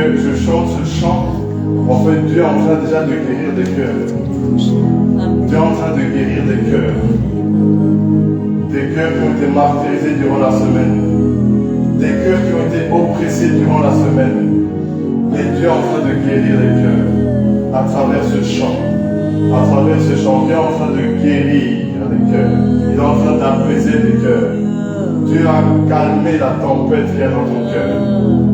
que je chante ce chant, en fait, Dieu est en train déjà de guérir des cœurs. Dieu est en train de guérir des cœurs. Des cœurs qui ont été martyrisés durant la semaine. Des cœurs qui ont été oppressés durant la semaine. Et Dieu est en train de guérir les cœurs à travers ce chant. À travers ce chant, Dieu est en train de guérir les cœurs. Il est en train d'apaiser les cœurs. Dieu a calmé la tempête qui est dans ton cœur.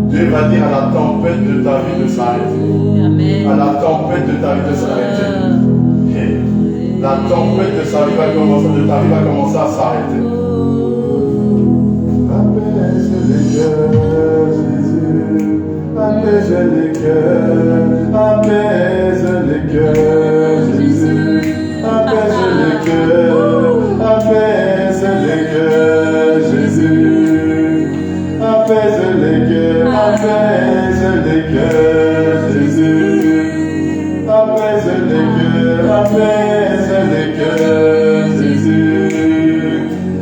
Dieu va dire à la tempête de ta vie de s'arrêter. À la tempête de ta vie de s'arrêter. La tempête de ta vie va commencer à s'arrêter. Apaise les cœurs, Jésus. Apaise les cœurs. Apaise les cœurs, Jésus. Apaise les cœurs. Apaise les cœurs, Jésus. Apaise les cœurs. Apaise les cœurs, Jésus. Apaise les cœurs. Apaise les cœurs, Jésus.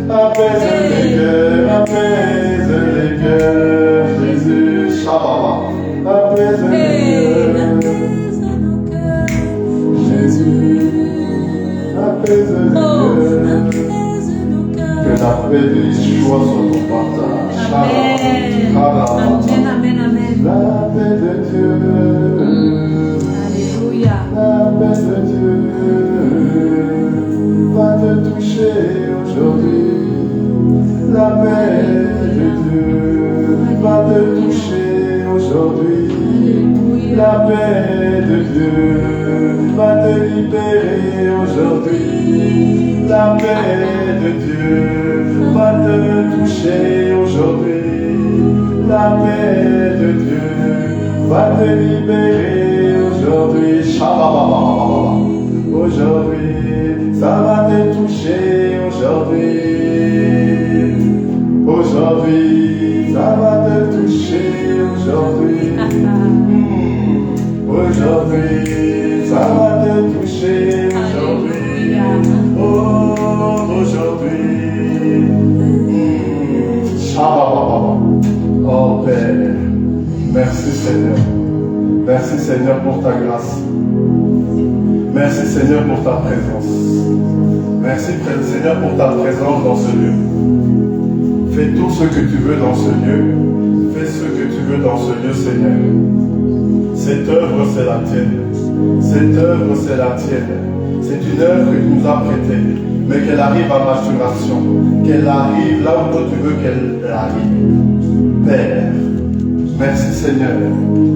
Apaise les cœurs. Apaise les cœurs, Jésus. Shabbat. Apaise les cœurs, Jésus. Apaise les cœurs. Que la paix de Yeshua soit ton partage. Amen. Amen, amen, amen. La paix de Dieu. Alléluia. La paix de Dieu va te toucher aujourd'hui. La paix de Dieu va te toucher aujourd'hui. La paix de Dieu va te libérer aujourd'hui. La paix de Dieu va te toucher aujourd'hui. La paix de Dieu va te libérer aujourd'hui. Shabbat. Aujourd'hui, ça va te toucher aujourd'hui. Aujourd'hui, ça va te toucher aujourd'hui. Aujourd'hui, ça va te toucher aujourd'hui. Oh, aujourd'hui. Shabbat. Oh Père, merci Seigneur. Merci Seigneur pour ta grâce. Merci Seigneur pour ta présence. Merci Seigneur pour ta présence dans ce lieu. Fais tout ce que tu veux dans ce lieu. Fais ce que tu veux dans ce lieu, Seigneur. Cette œuvre, c'est la tienne. Cette œuvre, c'est la tienne. C'est une œuvre que tu nous as prêtée, mais qu'elle arrive à maturation. Qu'elle arrive là où toi tu veux qu'elle arrive. Père, merci Seigneur.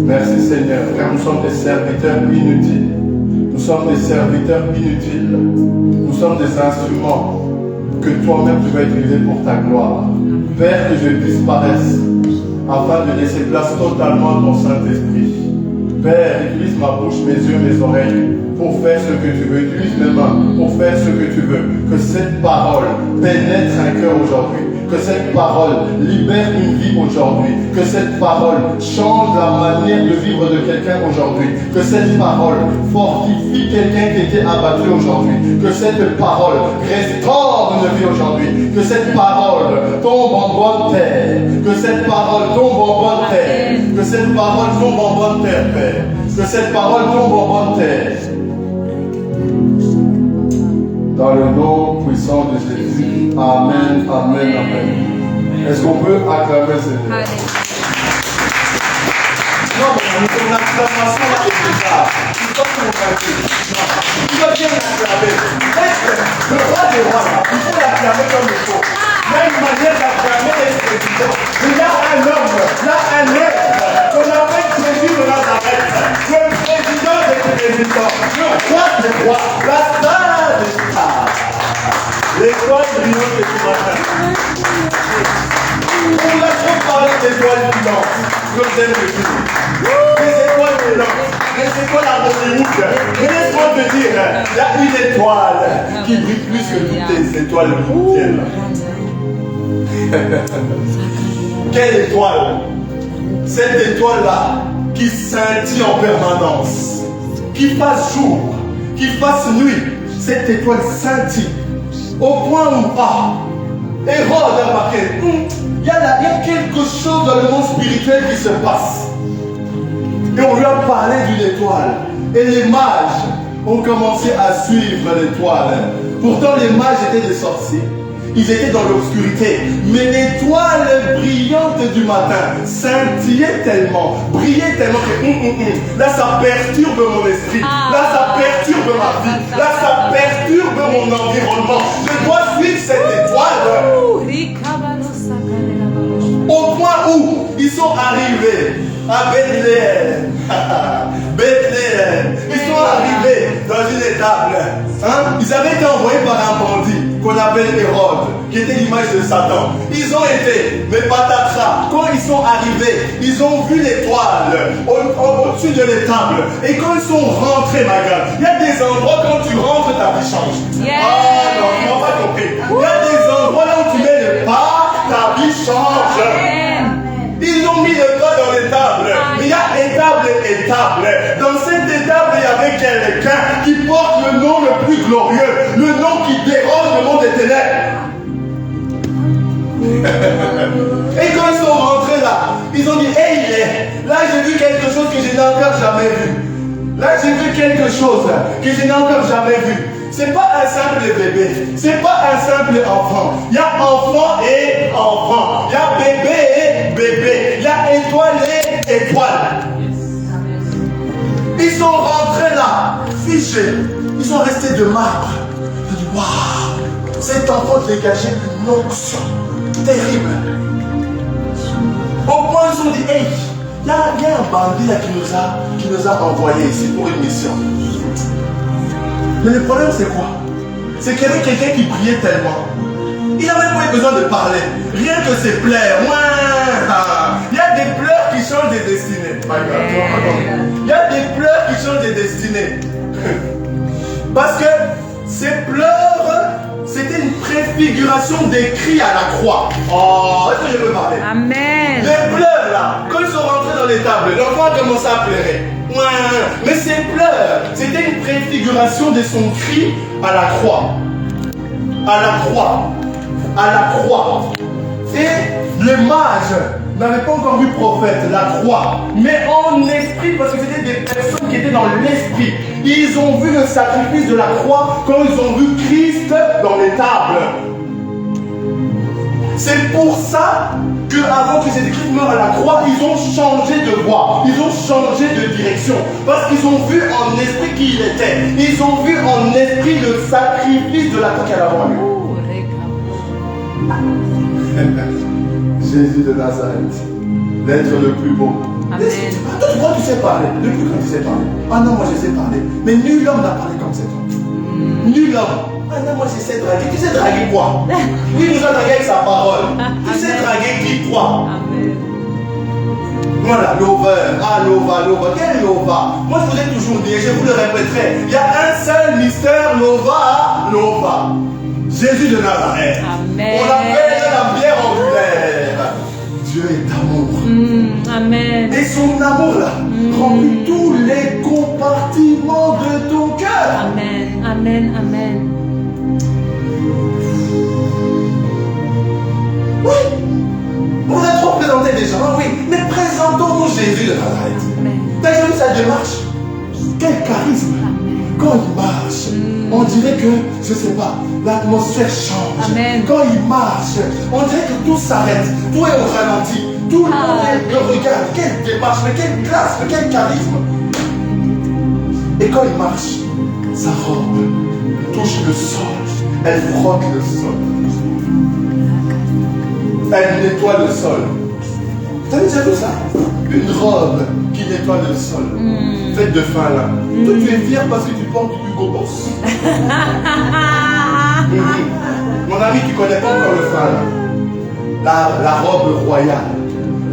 Merci Seigneur. Car nous sommes des serviteurs inutiles. Nous sommes des serviteurs inutiles. Nous sommes des instruments que toi-même tu vas utiliser pour ta gloire. Père, que je disparaisse afin de laisser place totalement à ton Saint-Esprit. Père, utilise ma bouche, mes yeux, mes oreilles pour faire ce que tu veux. Utilise mes mains pour faire ce que tu veux. Que cette parole pénètre un cœur aujourd'hui. Que cette parole libère une vie aujourd'hui. Que cette parole change la manière de vivre de quelqu'un aujourd'hui. Que cette parole fortifie quelqu'un qui était abattu aujourd'hui. Que cette parole restaure une vie aujourd'hui. Que cette parole tombe en bonne terre. Que cette parole tombe en bonne terre. Que cette parole tombe en bonne terre, Père. Que cette parole tombe en bonne terre. Dans le nom puissant de Jésus. Amen, amen, amen. Est-ce qu'on peut acclamer Seigneur? Non, mais ton acclamation là est bizarre. Tu dois convaincre. Tu dois bien l'acclamer. Le roi des rois là, il faut l'acclamer comme il faut. Il y a une manière d'acclamer les présidents. Il y a un homme, là un être, qu'on appelle Jésus de Nazareth. Le président des présidents, le roi des rois, la star des stars. L'étoile brillante de ce matin. On vous a trop parlé d'étoiles brillantes. Je vous aime le jour. Les étoiles brillantes, les étoiles à Hollywood. Mais laisse-moi te dire, il y a une étoile qui brille plus que toutes les étoiles mondiales. Quelle étoile? Cette étoile-là qui scintille en permanence, qui fasse jour, qui fasse nuit. Cette étoile scintille au point où Hérode a marqué, il y a quelque chose dans le monde spirituel qui se passe. parlait d'une étoile. Et les mages ont commencé à suivre l'étoile. Pourtant, les mages étaient des sorciers. Ils étaient dans l'obscurité. Mais l'étoile brillante du matin scintillait tellement, brillait tellement que là, ça perturbe mon esprit. Là, ça perturbe ma vie. Là, ça perturbe mon environnement. Je dois suivre cette étoile. Au point où ils sont arrivés à Bethléem. Bethléem. Ils sont arrivés dans une étable. Hein? Ils avaient été envoyés par un bandit qu'on appelle Hérode, qui était l'image de Satan. Ils ont été, mais patatras, quand ils sont arrivés, ils ont vu l'étoile au-dessus de l'étable. Et quand ils sont rentrés, ma gueule, il y a des endroits quand tu rentres, ta vie change. Yeah. Ah non, tu m'as pas compris. Il y a des endroits là où tu mets le pas, ta vie change. Amen. Ils ont mis le doigt dans l'étable. Il y a étable et étable. Dans cette étable, il y avait quelqu'un qui porte le nom le plus glorieux, le nom qui dérange le monde des ténèbres. Et quand ils sont rentrés là, ils ont dit, hey, il est. Là, j'ai vu quelque chose que je n'ai encore jamais vu. Là, j'ai vu quelque chose que je n'ai encore jamais vu. C'est pas un simple bébé, c'est pas un simple enfant. Il y a enfant et enfant. Il y a bébé et bébé. Il y a étoile et étoile. Ils sont rentrés là, fichés. Ils sont restés de marbre. Ils ont dit, waouh, cet enfant dégageait une onction terrible. Au point où ils se sont dit, hey, il y a un bandit là qui nous a envoyés ici pour une mission. Mais le problème c'est quoi? C'est qu'il y avait quelqu'un qui priait tellement. Il n'avait pas eu besoin de parler. Rien que ses pleurs. Il y a des pleurs qui changent des destinées. Il y a des pleurs qui changent des destinées. Parce que ces pleurs, c'était une préfiguration des cris à la croix. Oh, est-ce que je peux parler? Amen. Les pleurs là, quand ils sont rentrés dans l'étable, l'enfant a commencé à pleurer. Mais ces pleurs, c'était une préfiguration de son cri à la croix. À la croix. À la croix. Et les mages n'avaient pas encore vu prophète, la croix. Mais en esprit, parce que c'était des personnes qui étaient dans l'esprit. Ils ont vu le sacrifice de la croix quand ils ont vu Christ dans l'étable. C'est pour ça qu'avant que Jésus-Christ meure à la croix, ils ont changé de voie, ils ont changé de direction. Parce qu'ils ont vu en esprit qui il était. Ils ont vu en esprit le sacrifice de la croix qu'elle a eu. Jésus de Nazareth, l'être le plus beau. Amen. Toi, tu crois que tu sais parler. Depuis quand tu sais parler? Ah non, moi je sais parler. Mais nul homme n'a parlé comme cet homme. Nul homme. Ah non, moi je sais draguer. Tu sais draguer quoi? Oui, nous a dragué avec sa parole. Tu sais draguer qui? Toi. Amen. Voilà, lover. Ah, Lova. Quel Lova? Moi je vous ai toujours dit, et je vous le répéterai, il y a un seul mystère Lova. Jésus de Nazareth. Amen. On l'appelle la pierre angulaire. Dieu est amour. Amen. Et son amour là remplit tous les compartiments de ton cœur. Amen. Oui. On a trop présenté des gens, oui. Mais présentons-nous Jésus de Nazareth. T'as vu sa démarche? Quel charisme. Quand il marche, on dirait que, je ne sais pas, l'atmosphère change. Amen. Quand il marche, on dirait que tout s'arrête, tout est au ralenti, tout le monde le regarde. Quelle démarche, mais quelle classe, mais quel charisme. Et quand il marche, sa robe touche le sol, elle frotte le sol, elle nettoie le sol. Vous avez déjà vu ça? Une robe qui nettoie le sol, faite de fin là. Toi, tu es fier parce que tu portes Hugo Boss. Mon ami, tu ne connais pas encore le fin là. La robe royale,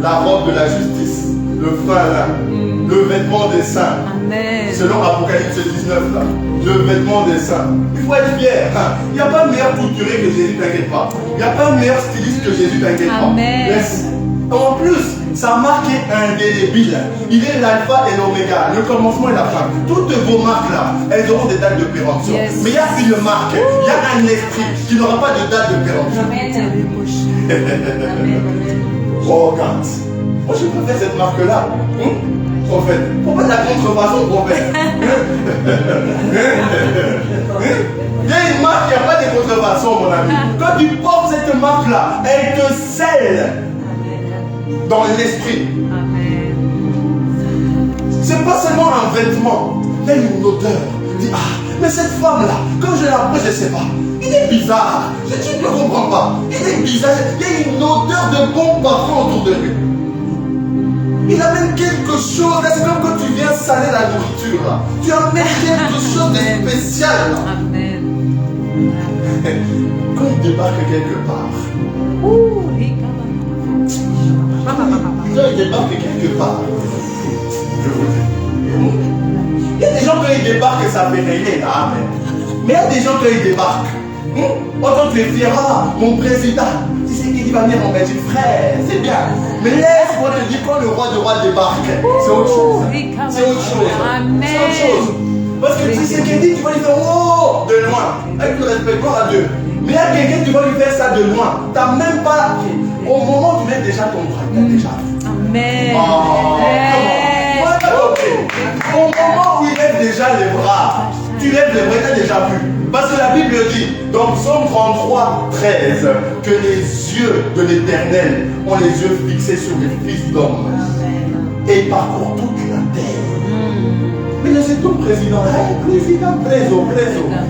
la robe de la justice, le fin là, le vêtement des saints. Amen. Selon Apocalypse 19 là, le vêtement des saints. Il faut être fier. Il n'y a pas meilleur couturé que Jésus, t'inquiète pas. Il n'y a pas meilleur styliste que Jésus, t'inquiète pas. Amen. Laisse. En plus, sa marque est indélébile. Il est l'alpha et l'oméga, le commencement et la fin. Toutes vos marques là, elles auront des dates de péremption. Yes. Mais il y a une marque, il y a un esprit qui n'aura pas de date de péremption. Oh, regarde. Moi, je préfère cette marque-là. prophète. Pourquoi la contrefaçon, prophète? Il y a une marque, il n'y a pas de contrefaçon, mon ami. Quand tu portes cette marque-là, elle te scelle dans l'esprit. C'est pas seulement un vêtement, il y a une odeur. Tu dis, ah, mais cette femme-là, quand je l'approche, je ne sais pas. Il est bizarre. Je ne comprends pas. Il est bizarre. Il y a une odeur de bon parfum autour de lui. Il amène quelque chose. C'est comme quand tu viens saler la nourriture. Là. Tu amènes quelque chose de spécial. Là. Amen. Quand il débarque quelque part. Quand il débarque quelque part. Je vous dis. Il y a des gens quand ils débarquent, ça fait rire. Amen. Mais il y a des gens quand ils débarquent. On entend les dire, ah, mon président, tu sais qui va venir en Belgique, frère, c'est bien. Mais laisse-moi te dire, quand le roi débarque, c'est autre chose. C'est autre chose. C'est autre chose. Parce que tu sais qui dit, tu vas lui faire, oh, de loin. Avec le respect, gloire à Dieu. Mais il y a quelqu'un qui va lui faire ça de loin. Tu n'as même pas. Au moment où tu mets déjà ton bras, tu as déjà. Amen. Oh, au moment où il lève déjà les bras, tu lèves les bras, tu as déjà vu. Parce que la Bible dit, dans Psaume 33, 13, que les yeux de l'Éternel ont les yeux fixés sur les fils d'hommes et parcourent toute la terre. Mais c'est ton président, président, préso,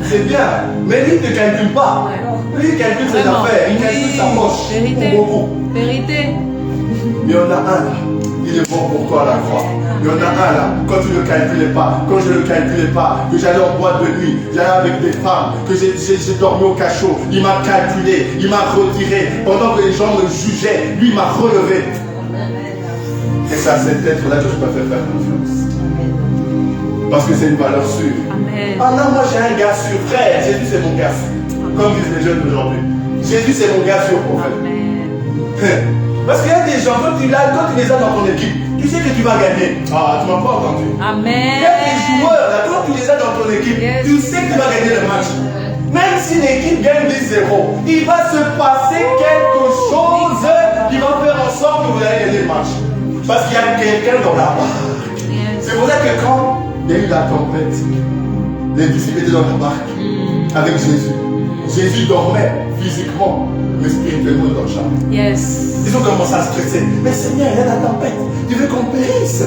c'est bien. Mais lui ne te calcule pas. Lui il calcule ses affaires, il calcule sa poche. Vérité. Pour beaucoup. Vérité. Mais il y en a un là, il est mort pour toi à la croix. Il y en a un là, quand tu ne le calculais pas, quand je ne le calculais pas, que j'allais en boîte de nuit, j'allais avec des femmes, que j'ai dormi au cachot, il m'a calculé, il m'a retiré, pendant que les gens me jugeaient, lui m'a relevé. Et c'est à cet être-là que je préfère faire confiance. Parce que c'est une valeur sûre. Amen. Ah non, moi j'ai un gars sûr, frère, Jésus c'est mon gars sûr. Comme disent les jeunes d'aujourd'hui. Jésus c'est mon gars sûr, prophète. Parce qu'il y a des gens, quand tu les as dans ton équipe, tu sais que tu vas gagner. Ah, tu m'as pas entendu. Amen. Il y a des joueurs, là, quand tu les as dans ton équipe, tu sais que tu vas gagner le match. Même si l'équipe gagne 10-0, il va se passer quelque chose qui va faire en sorte que vous allez gagner le match. Parce qu'il y a quelqu'un dans la barque. C'est pour ça que quand il y a eu la tempête, les disciples étaient dans la barque avec Jésus. Jésus dormait physiquement, mais spirituellement dans le char. Yes. Ils ont commencé à stresser. Mais Seigneur, il y a la tempête. Tu veux qu'on périsse?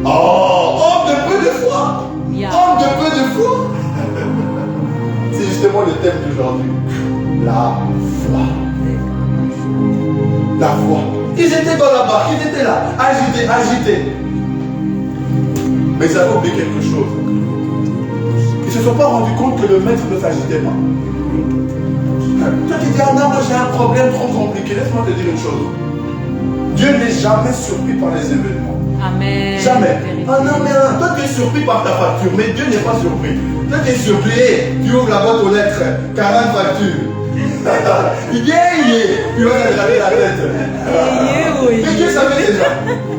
Oh, homme de peu de foi. Homme de peu de foi. C'est justement le thème d'aujourd'hui. La foi. La foi. Ils étaient dans la barque, ils étaient là, agités. Mais ils avaient oublié quelque chose. Ils ne se sont pas rendus compte que le maître ne s'agitait pas. Toi tu dis, ah non, moi j'ai un problème trop compliqué. Laisse-moi te dire une chose. Dieu n'est jamais surpris par les événements. Amen. Jamais. Ah non, mais toi tu es surpris par ta facture, mais Dieu n'est pas surpris. Toi tu es surpris, tu ouvres la boîte aux lettres, 40 factures. Il dit, tu vas te la tête. Mais Dieu savait déjà.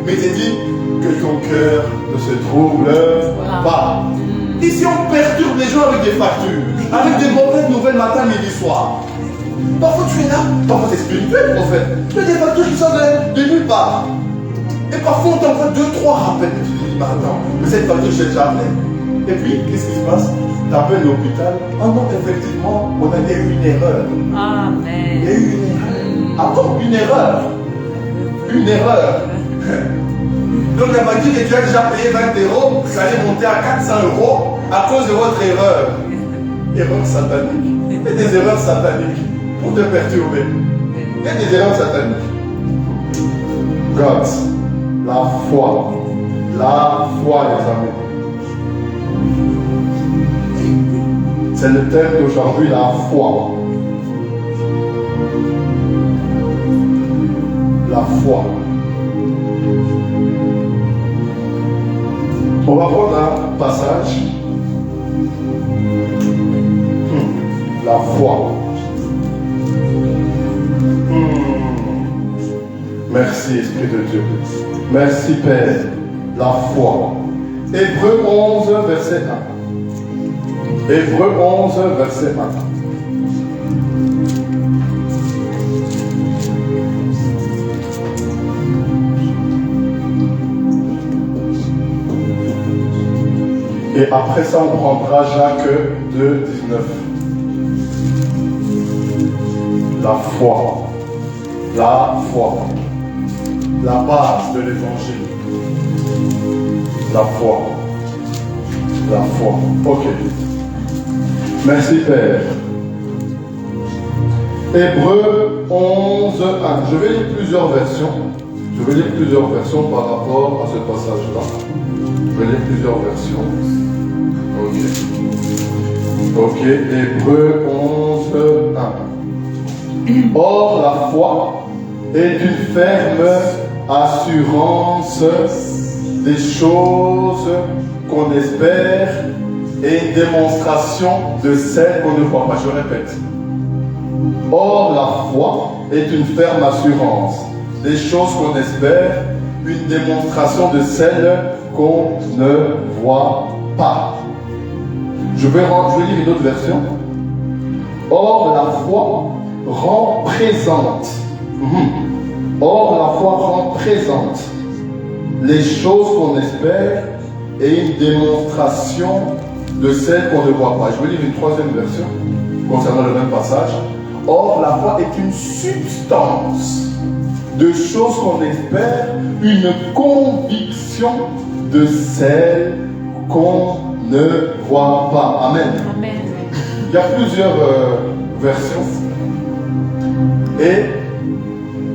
Mais il te dit que ton cœur ne se trouble pas. Ici on perturbe les gens avec des factures, avec des mauvaises nouvelles matin, midi, soir. Parfois tu es là, parfois c'est spirituel en fait. Il y a des factures qui sortent de nulle part. Et parfois on t'envoie 2-3 rappels. Et tu te dis, bah attends, mais cette facture je l'ai déjà appelée. Et puis, qu'est-ce qui se passe? Tu appelles l'hôpital. Oh non, effectivement, on a eu une erreur. Amen. Il y a eu une erreur. Ah bon, une erreur? Une erreur. Donc la facture que tu as déjà payé 20 €, ça allait monter à 400 € à cause de votre erreur. Erreur satanique. Il y a des erreurs sataniques pour te perturber. Il y a des erreurs sataniques. God, la foi. La foi, les amis. C'est le thème d'aujourd'hui, la foi. La foi. On va prendre un passage. La foi. Merci Esprit de Dieu. Merci Père. La foi. Hébreux 11, verset 1. Hébreux 11, verset 1. Et après ça, on prendra Jacques 2, 19. La foi. La foi. La base de l'évangile. La foi. La foi. Ok. Merci Père. Hébreux 11, 1. Je vais lire plusieurs versions. Je vais lire plusieurs versions par rapport à ce passage-là. Je vais lire plusieurs versions. Ok. Ok. Hébreux 11, 1. Or, la foi est une ferme assurance des choses qu'on espère et une démonstration de celles qu'on ne voit pas. Je répète. Or, la foi est une ferme assurance des choses qu'on espère, une démonstration de celles qu'on ne voit pas. Je vais lire une autre version. Or, la foi rend présente. Or, la foi rend présente les choses qu'on espère et une démonstration de celles qu'on ne voit pas. Je vais lire une troisième version concernant le même passage. Or, la foi est une substance de choses qu'on espère, une conviction de celles qu'on ne voit pas. Amen. Amen. Il y a plusieurs versions. Et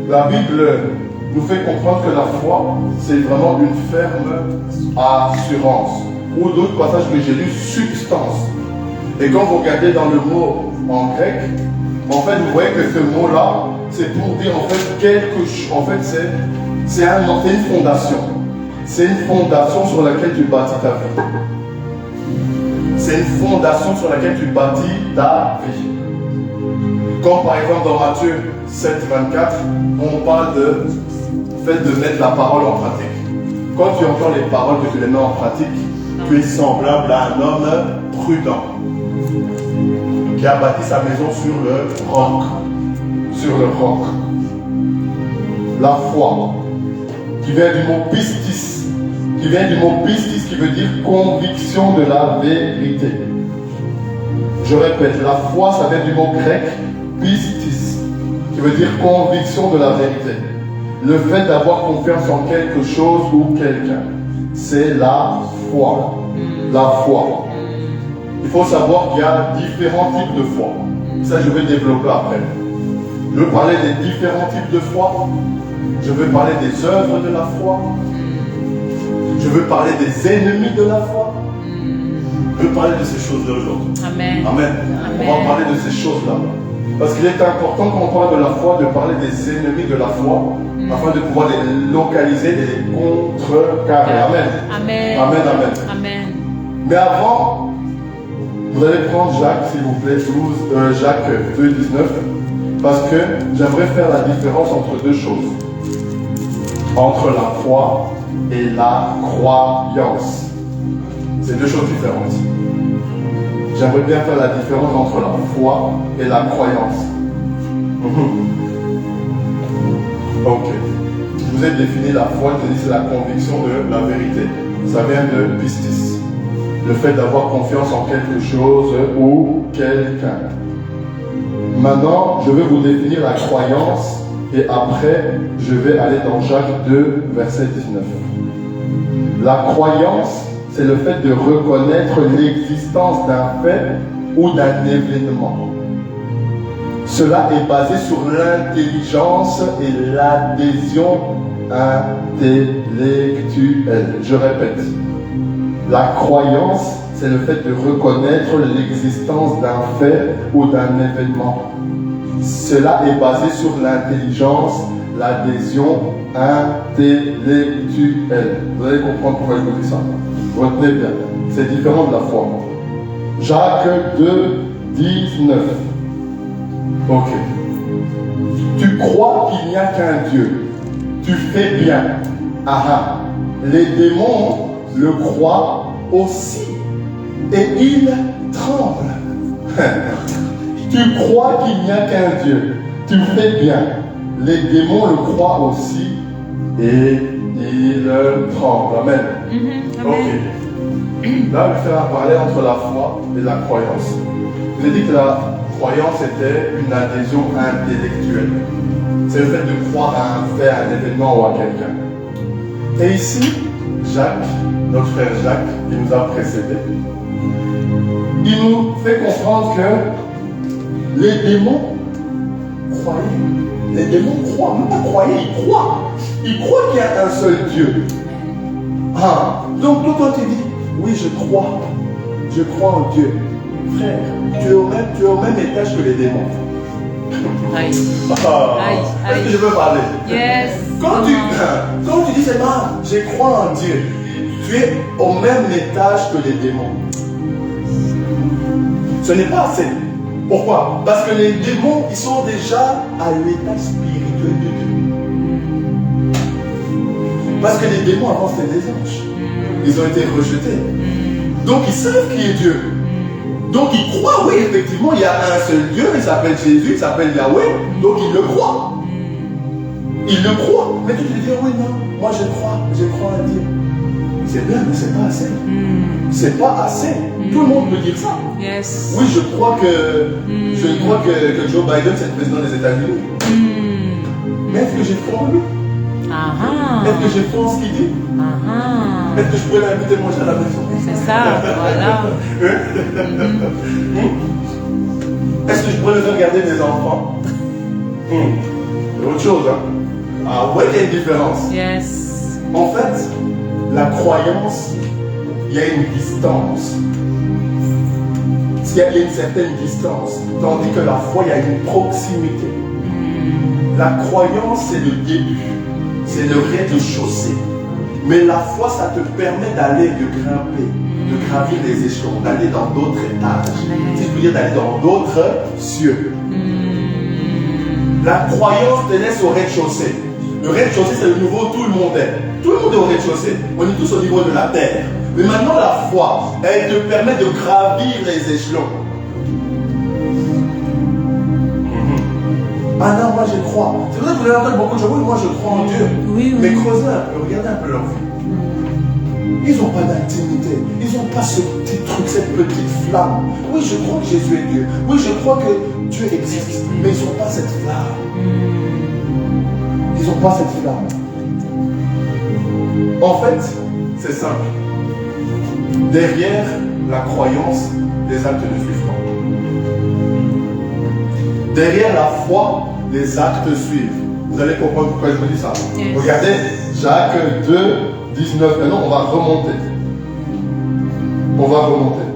la Bible nous fait comprendre que la foi, c'est vraiment une ferme assurance. Ou d'autres passages que j'ai lus, substance. Et quand vous regardez dans le mot en grec, en fait, vous voyez que ce mot-là, c'est pour dire en fait quelque chose. En fait, c'est une fondation. C'est une fondation sur laquelle tu bâtis ta vie. C'est une fondation sur laquelle tu bâtis ta vie. Comme par exemple dans Matthieu 7, 24, on parle de fait de mettre la parole en pratique. Quand tu entends les paroles que tu les mets en pratique, tu es semblable à un homme prudent qui a bâti sa maison sur le roc. Sur le roc. La foi, qui vient du mot pistis, qui veut dire conviction de la vérité. Je répète, la foi, ça vient du mot grec pistis, qui veut dire conviction de la vérité. Le fait d'avoir confiance en quelque chose ou quelqu'un, c'est la foi. La foi. Il faut savoir qu'il y a différents types de foi. Ça, je vais développer après. Je veux parler des différents types de foi. Je veux parler des œuvres de la foi. Je veux parler des ennemis de la foi. Je veux parler de ces choses-là aujourd'hui. Amen. Amen. On va parler de ces choses-là. Parce qu'il est important quand on parle de la foi de parler des ennemis de la foi afin de pouvoir les localiser et les contrecarrer. Amen. Amen. Amen, amen. Amen. Mais avant, vous allez prendre Jacques, s'il vous plaît, Jacques 2, 19, parce que j'aimerais faire la différence entre deux choses. Entre la foi et la croyance. C'est deux choses différentes. J'aimerais bien faire la différence entre la foi et la croyance. Ok. Je vous ai défini la foi, c'est la conviction de la vérité. Ça vient de pistis. Le fait d'avoir confiance en quelque chose ou quelqu'un. Maintenant, je vais vous définir la croyance et après, je vais aller dans Jacques 2, verset 19. La croyance, c'est le fait de reconnaître l'existence d'un fait ou d'un événement. Cela est basé sur l'intelligence et l'adhésion intellectuelle. Je répète. La croyance, c'est le fait de reconnaître l'existence d'un fait ou d'un événement. Cela est basé sur l'intelligence, l'adhésion intellectuelle. Vous allez comprendre pourquoi je vous dis ça. Retenez bien, c'est différent de la foi. Jacques 2, 19. Ok. Tu crois qu'il n'y a qu'un Dieu. Tu fais bien. Ah, les démons le croient aussi. Et ils tremblent. Tu crois qu'il n'y a qu'un Dieu. Tu fais bien. Les démons le croient aussi. Et ils tremblent. Amen. Amen. Ok. Là, je vais faire un parallèle entre la foi et la croyance. Je vous ai dit que la croyance était une adhésion intellectuelle. C'est le fait de croire à un fait, à un événement ou à quelqu'un. Et ici, Jacques, notre frère Jacques, qui nous a précédés, il nous fait comprendre que les démons croyaient. Les démons croient, même pas croyaient, ils croient. Ils croient qu'il y a un seul Dieu. Ah, donc toi tu dis, oui je crois en Dieu. Frère, tu es au même étage que les démons. Aïe. Aïe. Est-ce que je peux parler? Yes. Quand tu dis c'est pas, je crois en Dieu, tu es au même étage que les démons. Ce n'est pas assez. Pourquoi? Parce que les démons, ils sont déjà à l'état spirituel de Dieu. Parce que les démons avant c'était des anges. Ils ont été rejetés. Donc ils savent qui est Dieu. Donc ils croient, oui, effectivement, il y a un seul Dieu, il s'appelle Jésus, il s'appelle Yahweh, donc ils le croient. Ils le croient. Mais tu te dis, oui, non, moi je crois à Dieu. C'est bien, mais c'est pas assez. C'est pas assez. Tout le monde peut dire ça. Yes. Oui, je crois que Joe Biden, c'est le président des États-Unis. Mais est-ce que j'ai foi en lui? Est-ce que j'ai foi en ce qu'il dit? Est-ce que je pourrais l'inviter à manger à la maison? C'est ça, voilà. Est-ce que je pourrais le faire garder mes enfants? C'est autre chose, hein? Ah ouais, il y a une différence. Yes. En fait, la croyance, il y a une distance. Il y a une certaine distance. Tandis que la foi, il y a une proximité. La croyance, c'est le début. C'est le rez-de-chaussée. Mais la foi, ça te permet d'aller, de grimper, de gravir les échelons, d'aller dans d'autres étages. Si je veux dire d'aller dans d'autres cieux. La croyance te laisse au rez-de-chaussée. Le rez-de-chaussée, c'est le nouveau tout le monde est. Tout le monde est au rez-de-chaussée. On est tous au niveau de la terre. Mais maintenant, la foi, elle te permet de gravir les échelons. Ah non, moi je crois. C'est vrai que vous avez entendu beaucoup de gens, oui, moi je crois en Dieu. Oui. Mais creusez un peu, regardez un peu leur vie. Ils n'ont pas d'intimité. Ils n'ont pas ce petit truc, cette petite flamme. Oui, je crois que Jésus est Dieu. Oui, je crois que Dieu existe. Mais ils n'ont pas cette flamme. Ils n'ont pas cette flamme. En fait, c'est simple. Derrière la croyance, les actes ne suivent pas. Derrière la foi, les actes suivent. Vous allez comprendre pourquoi je vous dis ça. Yes. Regardez Jacques 2, 19. Maintenant, on va remonter. On va remonter.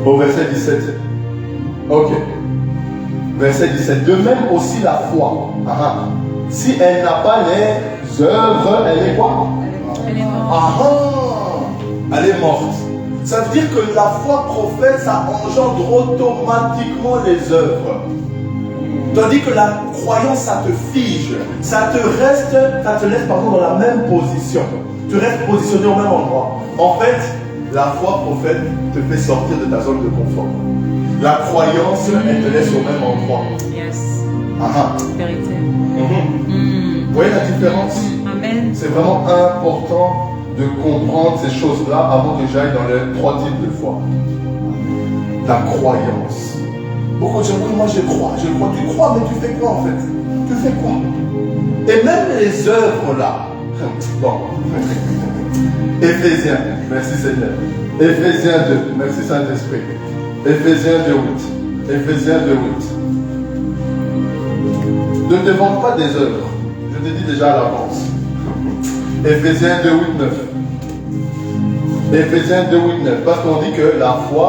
Au verset 17. Ok. Verset 17. De même aussi la foi. Si elle n'a pas les œuvres, elle est quoi? Elle est morte. Elle est morte. Ça veut dire que la foi prophète, ça engendre automatiquement les œuvres. Tandis que la croyance, ça te fige. Ça te laisse dans la même position. Tu restes positionné au même endroit. En fait, la foi prophète te fait sortir de ta zone de confort. La croyance, elle te laisse au même endroit. Yes. Vérité. Vous voyez la différence? Amen. C'est vraiment important de comprendre ces choses-là avant que j'aille dans les 3 types de foi. La croyance. Beaucoup de gens disent, moi je crois. Tu crois, mais tu fais quoi en fait? Tu fais quoi? Et même les œuvres là. Bon. Éphésiens, merci Seigneur. Éphésiens 2, merci Saint-Esprit. Éphésiens 2, 8. Éphésiens 2, 8. Ne te vante pas des œuvres. Je te dis déjà à l'avance. Éphésiens 2, 8, 9. Éphésiens 2, 8, 9. Parce qu'on dit que la foi,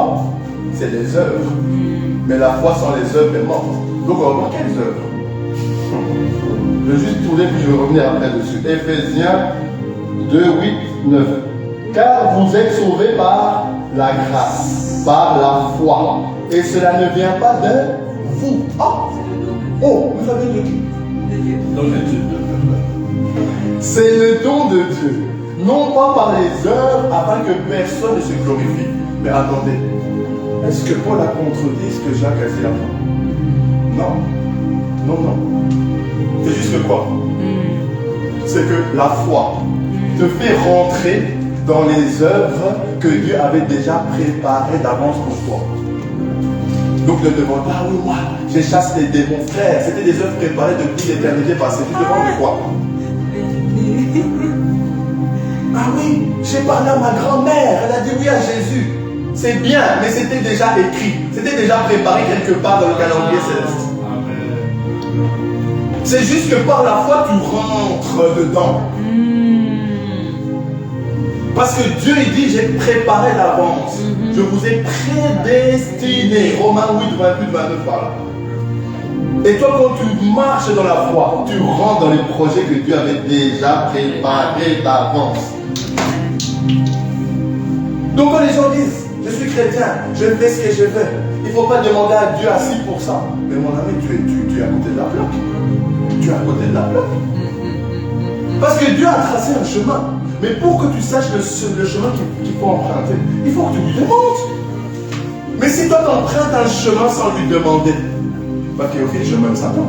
c'est les œuvres. Mais la foi sans les œuvres est morte. Donc on va voir quelles œuvres. Je vais juste tourner puis je vais revenir après dessus. Éphésiens 2, 8, 9. Car vous êtes sauvés par la grâce, par la foi. Et cela ne vient pas de vous. Oh, vous savez de qui? De Dieu. Donc de Dieu. C'est le don de Dieu, non pas par les œuvres afin que personne ne se glorifie. Mais attendez, est-ce que Paul a contredit ce que Jacques a dit avant? Non. C'est juste que quoi? C'est que la foi te fait rentrer dans les œuvres que Dieu avait déjà préparées d'avance pour toi. Donc ne demande pas, oui, moi, je chasse les démons. Frère, c'était des œuvres préparées depuis l'éternité passée. Tu demandes de quoi? Ah oui, j'ai parlé à ma grand-mère, elle a dit oui à Jésus. C'est bien, mais c'était déjà écrit. C'était déjà préparé quelque part dans le calendrier céleste. C'est juste que par la foi, tu rentres dedans. Parce que Dieu, il dit, j'ai préparé l'avance. Je vous ai prédestiné. Romains 8, 28, 29 par là. Et toi, quand tu marches dans la foi, tu rentres dans les projets que Dieu avait déjà préparés d'avance. Donc quand les gens disent, je suis chrétien, je fais ce que je veux, il ne faut pas demander à Dieu assis pour ça. Mais mon ami, tu es à côté de la plaque. Tu es à côté de la plaque. Parce que Dieu a tracé un chemin. Mais pour que tu saches le chemin qu'il faut emprunter, il faut que tu lui demandes. Mais si toi tu empruntes un chemin sans lui demander, parce qu'il y a aussi le chemin de Satan.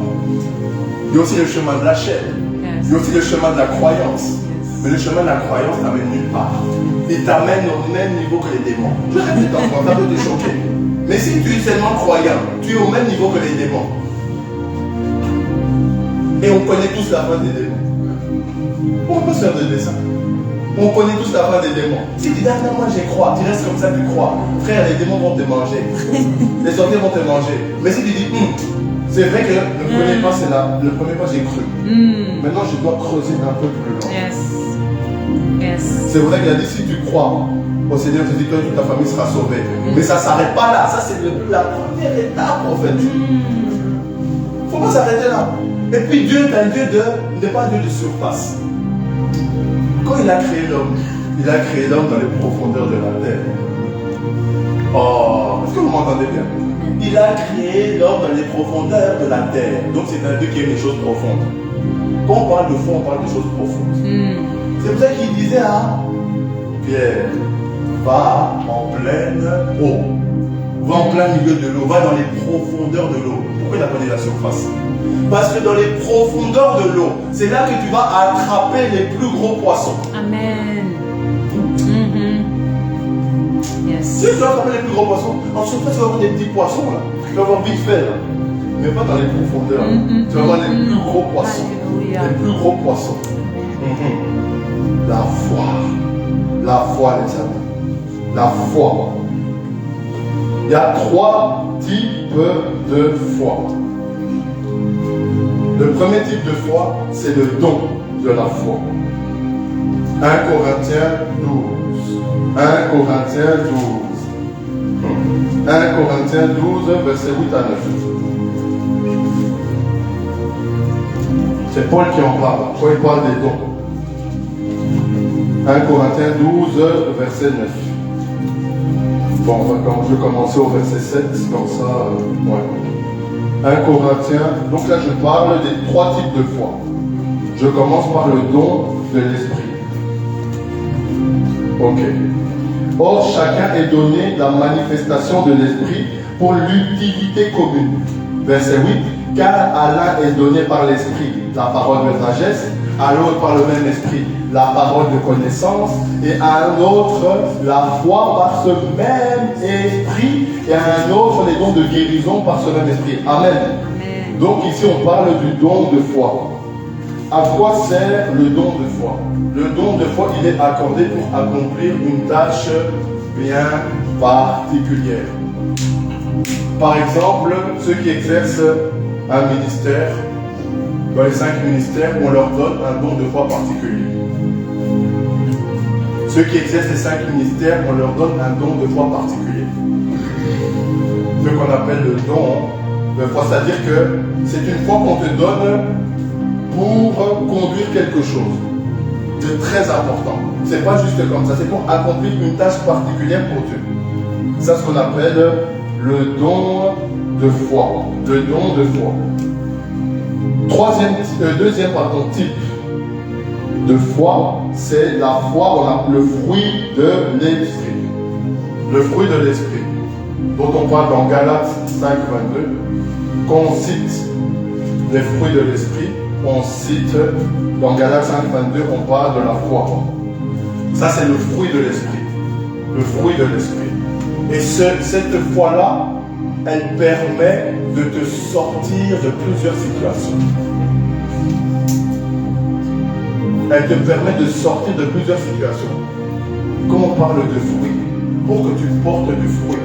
Il y a aussi le chemin de la chair. Il y a aussi le chemin de la croyance. Mais le chemin de la croyance t'amène nulle part. Il t'amène au même niveau que les démons. Je répète encore, ça peut te choquer. Mais si tu es seulement croyant, tu es au même niveau que les démons. Et on connaît tous la fin des démons. On peut se faire de ça. On connaît tous la fin des démons. Si tu dis, ah non, moi j'y crois, tu restes comme ça, tu crois. Frère, les démons vont te manger. Les sorciers vont te manger. Mais si tu dis, c'est vrai que le premier pas, c'est là. Le premier pas, j'ai cru. Maintenant, je dois creuser un peu plus loin. C'est vrai qu'il a dit, si tu crois au Seigneur Jésus, toi et toute ta famille sera sauvée. Mais ça ne s'arrête pas là. Ça, c'est la première étape, en fait. Il ne faut pas s'arrêter là. Et puis, Dieu est un Dieu n'est pas un Dieu de surface. Quand il a créé l'homme dans les profondeurs de la terre. Oh, est-ce que vous m'entendez bien? Il a créé l'homme dans les profondeurs de la terre. Donc c'est un Dieu qui aime les choses profondes. Quand on parle de fond, on parle de choses profondes. C'est pour ça qu'il disait à Pierre, va en pleine eau. Va en plein milieu de l'eau. Va dans les profondeurs de l'eau. Pourquoi il a pas dit la surface? Parce que dans les profondeurs de l'eau, c'est là que tu vas attraper les plus gros poissons. Amen. Si tu vas attraper les plus gros poissons, en surface, tu vas avoir des petits poissons là. Tu vas avoir vite fait là. Mais pas dans les profondeurs. Tu vas avoir les plus gros poissons. Les plus gros poissons. La foi. La foi, les amis. La foi. Il y a 3 types de foi. Le premier type de foi, c'est le don de la foi. 1 Corinthiens 12. 1 Corinthiens 12. 1 Corinthiens 12, verset 8 à 9. C'est Paul qui en parle. Quand il parle des dons. 1 Corinthiens 12, verset 9. Bon, je vais commencer au verset 7, comme ça. Ouais. 1 Corinthiens, donc là je parle des 3 types de foi. Je commence par le don de l'esprit. Ok. Or, chacun est donné la manifestation de l'esprit pour l'utilité commune. Verset 8. Car à l'un est donné par l'esprit la parole de sagesse, à l'autre par le même esprit la parole de connaissance, et à un autre la foi par ce même esprit, et à un autre les dons de guérison par ce même esprit. Amen. Amen. Donc ici on parle du don de foi. À quoi sert le don de foi? Le don de foi, il est accordé pour accomplir une tâche bien particulière. Par exemple, ceux qui exercent un ministère, dans les 5 ministères, on leur donne un don de foi particulier. Ceux qui exercent les 5 ministères, on leur donne un don de foi particulier. Ce qu'on appelle le don de foi, c'est-à-dire que c'est une foi qu'on te donne pour conduire quelque chose de très important. C'est pas juste comme ça, c'est pour accomplir une tâche particulière pour Dieu. C'est ce qu'on appelle le don de foi. Le don de foi. Deuxième type de foi, c'est la foi, on a le fruit de l'esprit. Le fruit de l'esprit, dont on parle dans Galates 5, 22. Quand on cite les fruits de l'esprit, on cite dans Galates 5, 22, on parle de la foi. Ça, c'est le fruit de l'esprit. Le fruit de l'esprit. Et cette foi-là, elle permet de te sortir de plusieurs situations. Elle te permet de sortir de plusieurs situations. Quand on parle de fruits, pour que tu portes du fruit,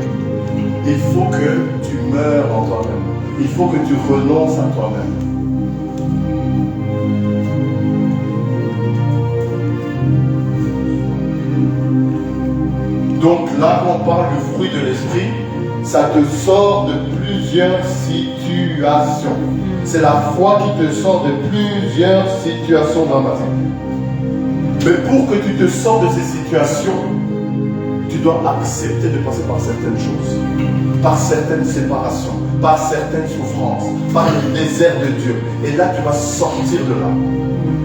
il faut que tu meurs en toi-même. Il faut que tu renonces à toi-même. Donc là, quand on parle du fruit de l'esprit, ça te sort de plusieurs situations. C'est la foi qui te sort de plusieurs situations dramatiques. Mais pour que tu te sortes de ces situations, tu dois accepter de passer par certaines choses, par certaines séparations, par certaines souffrances, par le désert de Dieu. Et là, tu vas sortir de là.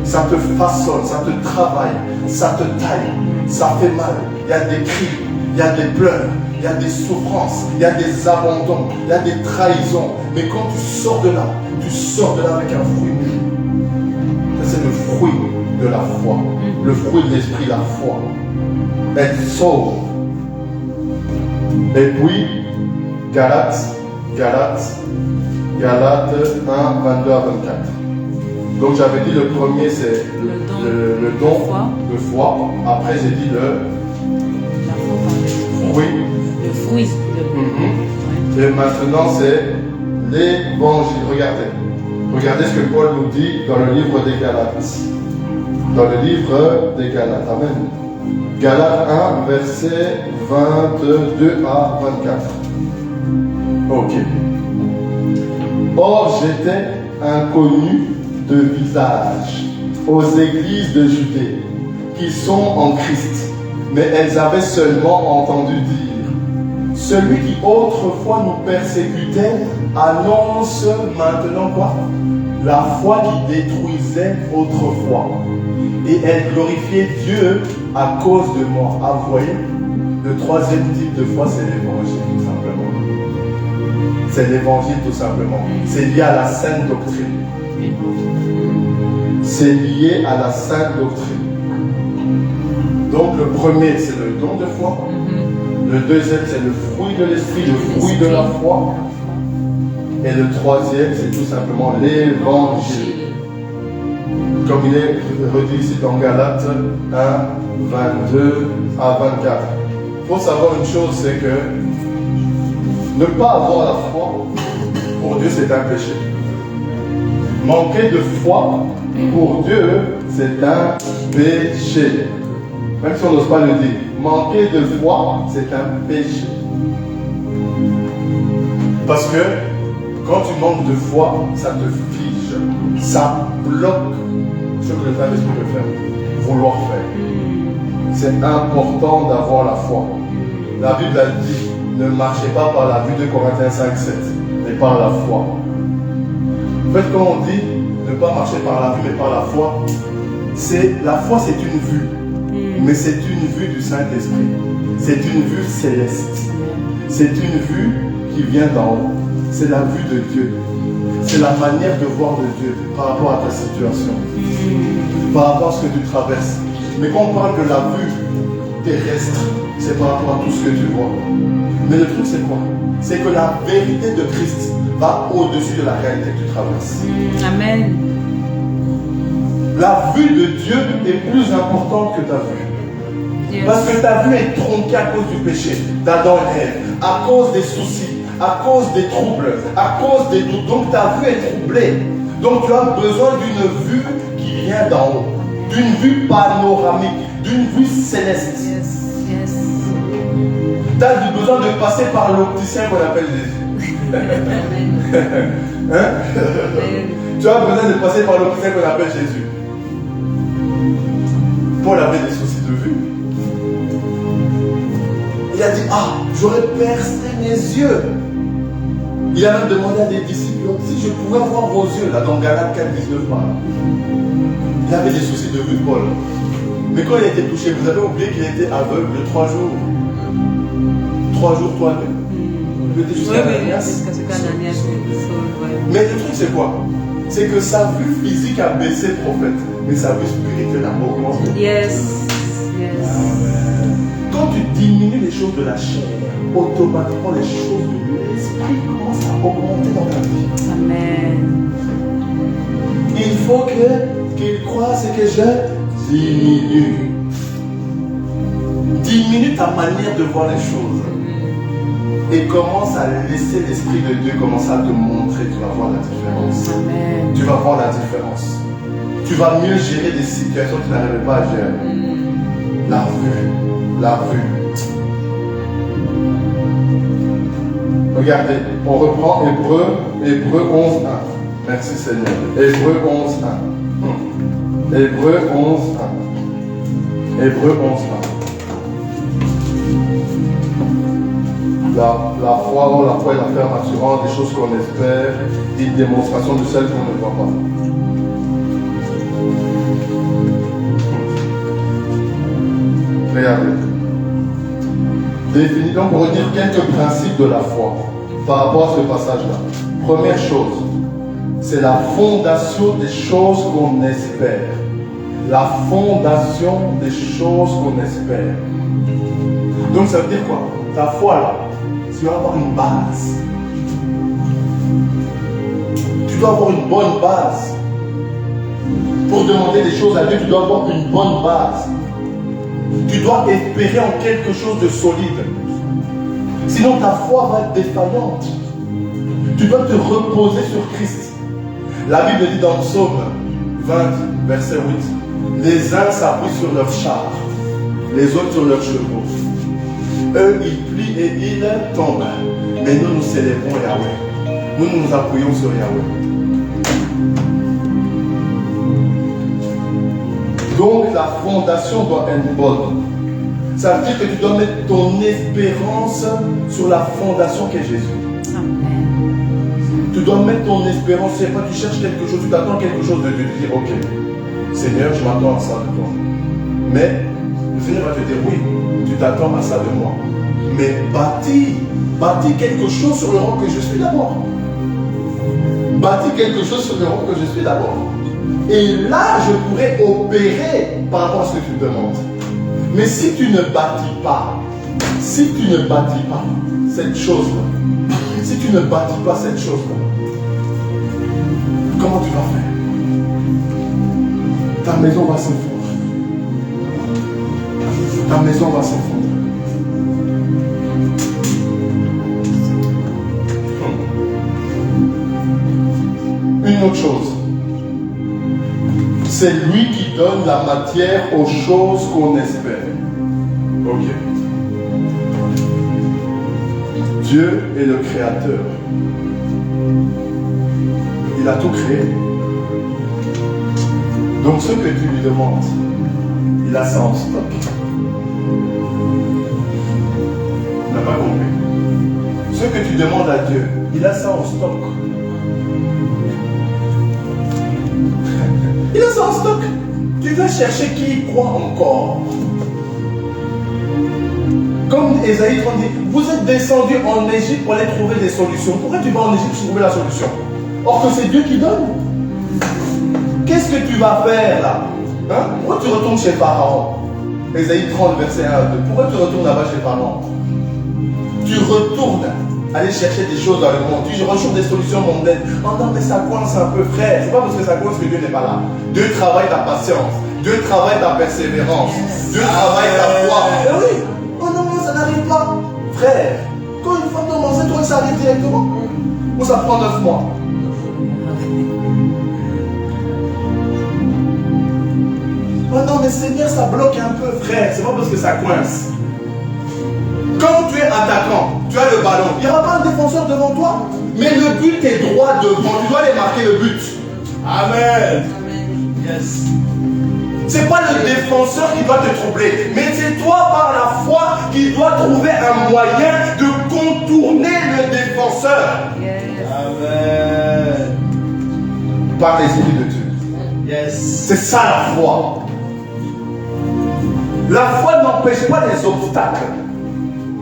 Ça te façonne, ça te travaille, ça te taille, ça fait mal. Il y a des cris, il y a des pleurs, il y a des souffrances, il y a des abandons, il y a des trahisons. Mais quand tu sors de là, tu sors de là avec un fruit. Ça, c'est le fruit de la foi. Le fruit de l'esprit, la foi. Elle sauve. Et puis, Galates 1, 22 à 24. Donc j'avais dit le premier c'est le don de foi. Après j'ai dit le fruit. Le fruit. Et maintenant c'est l'évangile. Regardez ce que Paul nous dit dans le livre des Galates. Dans le livre des Galates. Amen. Galates 1, versets 22 à 24. Ok. Or, j'étais inconnu de visage aux églises de Judée qui sont en Christ, mais elles avaient seulement entendu dire: celui qui autrefois nous persécutait annonce maintenant quoi? La foi qui détruisait autrefois. Et elle glorifiait Dieu à cause de moi. Ah, vous voyez, le troisième type de foi, c'est l'évangile, tout simplement. C'est l'évangile, tout simplement. C'est lié à la sainte doctrine. C'est lié à la sainte doctrine. Donc, le premier, c'est le don de foi. Le deuxième, c'est le fruit de l'esprit, le fruit de la foi. Et le troisième, c'est tout simplement l'évangile. Comme il est redit ici dans Galates 1, 22 à 24. Il faut savoir une chose, c'est que ne pas avoir la foi, pour Dieu, c'est un péché. Manquer de foi, pour Dieu, c'est un péché. Même si on n'ose pas le dire. Manquer de foi, c'est un péché. Parce que quand tu manques de foi, ça te fige. Ça bloque ce que le Saint-Esprit peut faire, vouloir faire. C'est important d'avoir la foi. La Bible a dit: ne marchez pas par la vue, de Corinthiens 5, 7, mais par la foi. En fait, quand on dit ne pas marcher par la vue, mais par la foi, la foi, c'est une vue. Mais c'est une vue du Saint-Esprit. C'est une vue céleste. C'est une vue qui vient d'en haut. C'est la vue de Dieu. C'est la manière de voir de Dieu par rapport à ta situation, par rapport à ce que tu traverses. Mais quand on parle de la vue terrestre, c'est par rapport à tout ce que tu vois. Mais le truc, c'est quoi? C'est que la vérité de Christ va au-dessus de la réalité que tu traverses. Amen. La vue de Dieu est plus importante que ta vue. Yes. Parce que ta vue est tronquée à cause du péché d'Adam et Ève, à cause des soucis, à cause des troubles, à cause des doutes. Donc ta vue est troublée. Donc tu as besoin d'une vue qui vient d'en haut, d'une vue panoramique, d'une vue céleste. Yes. Yes. Tu as besoin de passer par l'opticien qu'on appelle Jésus. Hein? Tu as besoin de passer par l'opticien qu'on appelle Jésus. Paul avait des soucis de vue. Il a dit: ah, j'aurais percé mes yeux. Il a même demandé à des disciples: si je pouvais voir vos yeux, là dans Galates 4, 19. Il avait des soucis de vue, Paul. Mais quand il a été touché, vous avez oublié qu'il était aveugle de 3 jours. 3 jours, 3 nuits. Il était jusqu'à Ananias. Mais le truc, c'est quoi? C'est que sa vue physique a baissé, prophète, mais sa vue spirituelle a augmenté. Yes. Yes. Quand tu diminues les choses de la chair, automatiquement les choses de l'esprit commencent à augmenter dans ta vie. Amen. Il faut qu'il croisse et que je diminue. Diminue ta manière de voir les choses. Et commence à laisser l'Esprit de Dieu commencer à te montrer. Tu vas voir la différence. Amen. Tu vas voir la différence. Tu vas mieux gérer des situations que tu n'arrivais pas à gérer. La vue. La vue. Regardez, on reprend Hébreu 11.1. Merci Seigneur. Hébreu 11.1. Hébreu 11.1. Hébreu 11.1. La foi est la ferme assurance des choses qu'on espère, une démonstration de celles qu'on ne voit pas. Regardez. Définis donc pour redire quelques principes de la foi par rapport à ce passage-là. Première chose, c'est la fondation des choses qu'on espère. La fondation des choses qu'on espère. Donc ça veut dire quoi? Ta foi là, tu dois avoir une base. Tu dois avoir une bonne base. Pour demander des choses à Dieu, tu dois avoir une bonne base. Tu dois espérer en quelque chose de solide. Sinon ta foi va être défaillante. Tu dois te reposer sur Christ. La Bible dit dans Psaume 20, verset 8, les uns s'appuient sur leurs chars, les autres sur leurs chevaux. Eux, ils plient et ils tombent. Mais nous, nous célébrons Yahweh. Nous, nous appuyons sur Yahweh. Donc, la fondation doit être bonne. Ça veut dire que tu dois mettre ton espérance sur la fondation qu'est Jésus. Amen. Tu dois mettre ton espérance. C'est pas tu cherches quelque chose, tu t'attends quelque chose de Dieu. Tu dis, ok, Seigneur, je m'attends à ça de toi. Mais le Seigneur va te dire, oui, tu t'attends à ça de moi. Mais bâtis quelque chose sur le rang que je suis d'abord. Bâtis quelque chose sur le rang que je suis d'abord. Et là, je pourrais opérer par rapport à ce que tu demandes. Mais si tu ne bâtis pas cette chose-là, si tu ne bâtis pas cette chose-là, comment tu vas faire? Ta maison va s'effondrer. Ta maison va s'effondrer. Une autre chose. C'est lui qui donne la matière aux choses qu'on espère. Ok. Dieu est le créateur. Il a tout créé. Donc ce que tu lui demandes, il a ça en stock. Tu n'as pas compris. Ce que tu demandes à Dieu, il a ça en stock. Il a ça en stock. Tu vas chercher qui y croit encore. Comme Ésaïe 30 dit, vous êtes descendu en Égypte pour aller trouver des solutions. Pourquoi tu vas en Égypte pour trouver la solution? Or que c'est Dieu qui donne. Qu'est-ce que tu vas faire là? Hein? Pourquoi tu retournes chez Pharaon? Ésaïe 30, verset 1 à 2. Pourquoi tu retournes là-bas chez Pharaon? Tu retournes aller chercher des choses dans le monde. Tu recherches des solutions mondaines. Oh non, mais ça coince un peu, frère. C'est pas parce que ça coince que Dieu n'est pas là. Dieu travaille ta patience. Dieu travaille ta persévérance. Dieu travaille ta foi. Eh oui. Oh non, non, ça n'arrive pas. Frère, quand une fois commencé, toi, ça arrive directement. Ou ça prend 9 mois. Oh non, mais Seigneur, ça bloque un peu, frère. C'est pas parce que ça coince. Quand tu es attaquant, tu as le ballon. Il n'y aura pas un défenseur devant toi. Mais le but est droit devant. Tu dois aller marquer le but. Amen. Yes. C'est pas le défenseur qui doit te troubler. Mais c'est toi, par la foi, qui dois trouver un moyen de contourner le défenseur. Yes. Amen. Par les élus de Dieu. Yes. C'est ça la foi. La foi n'empêche pas les obstacles.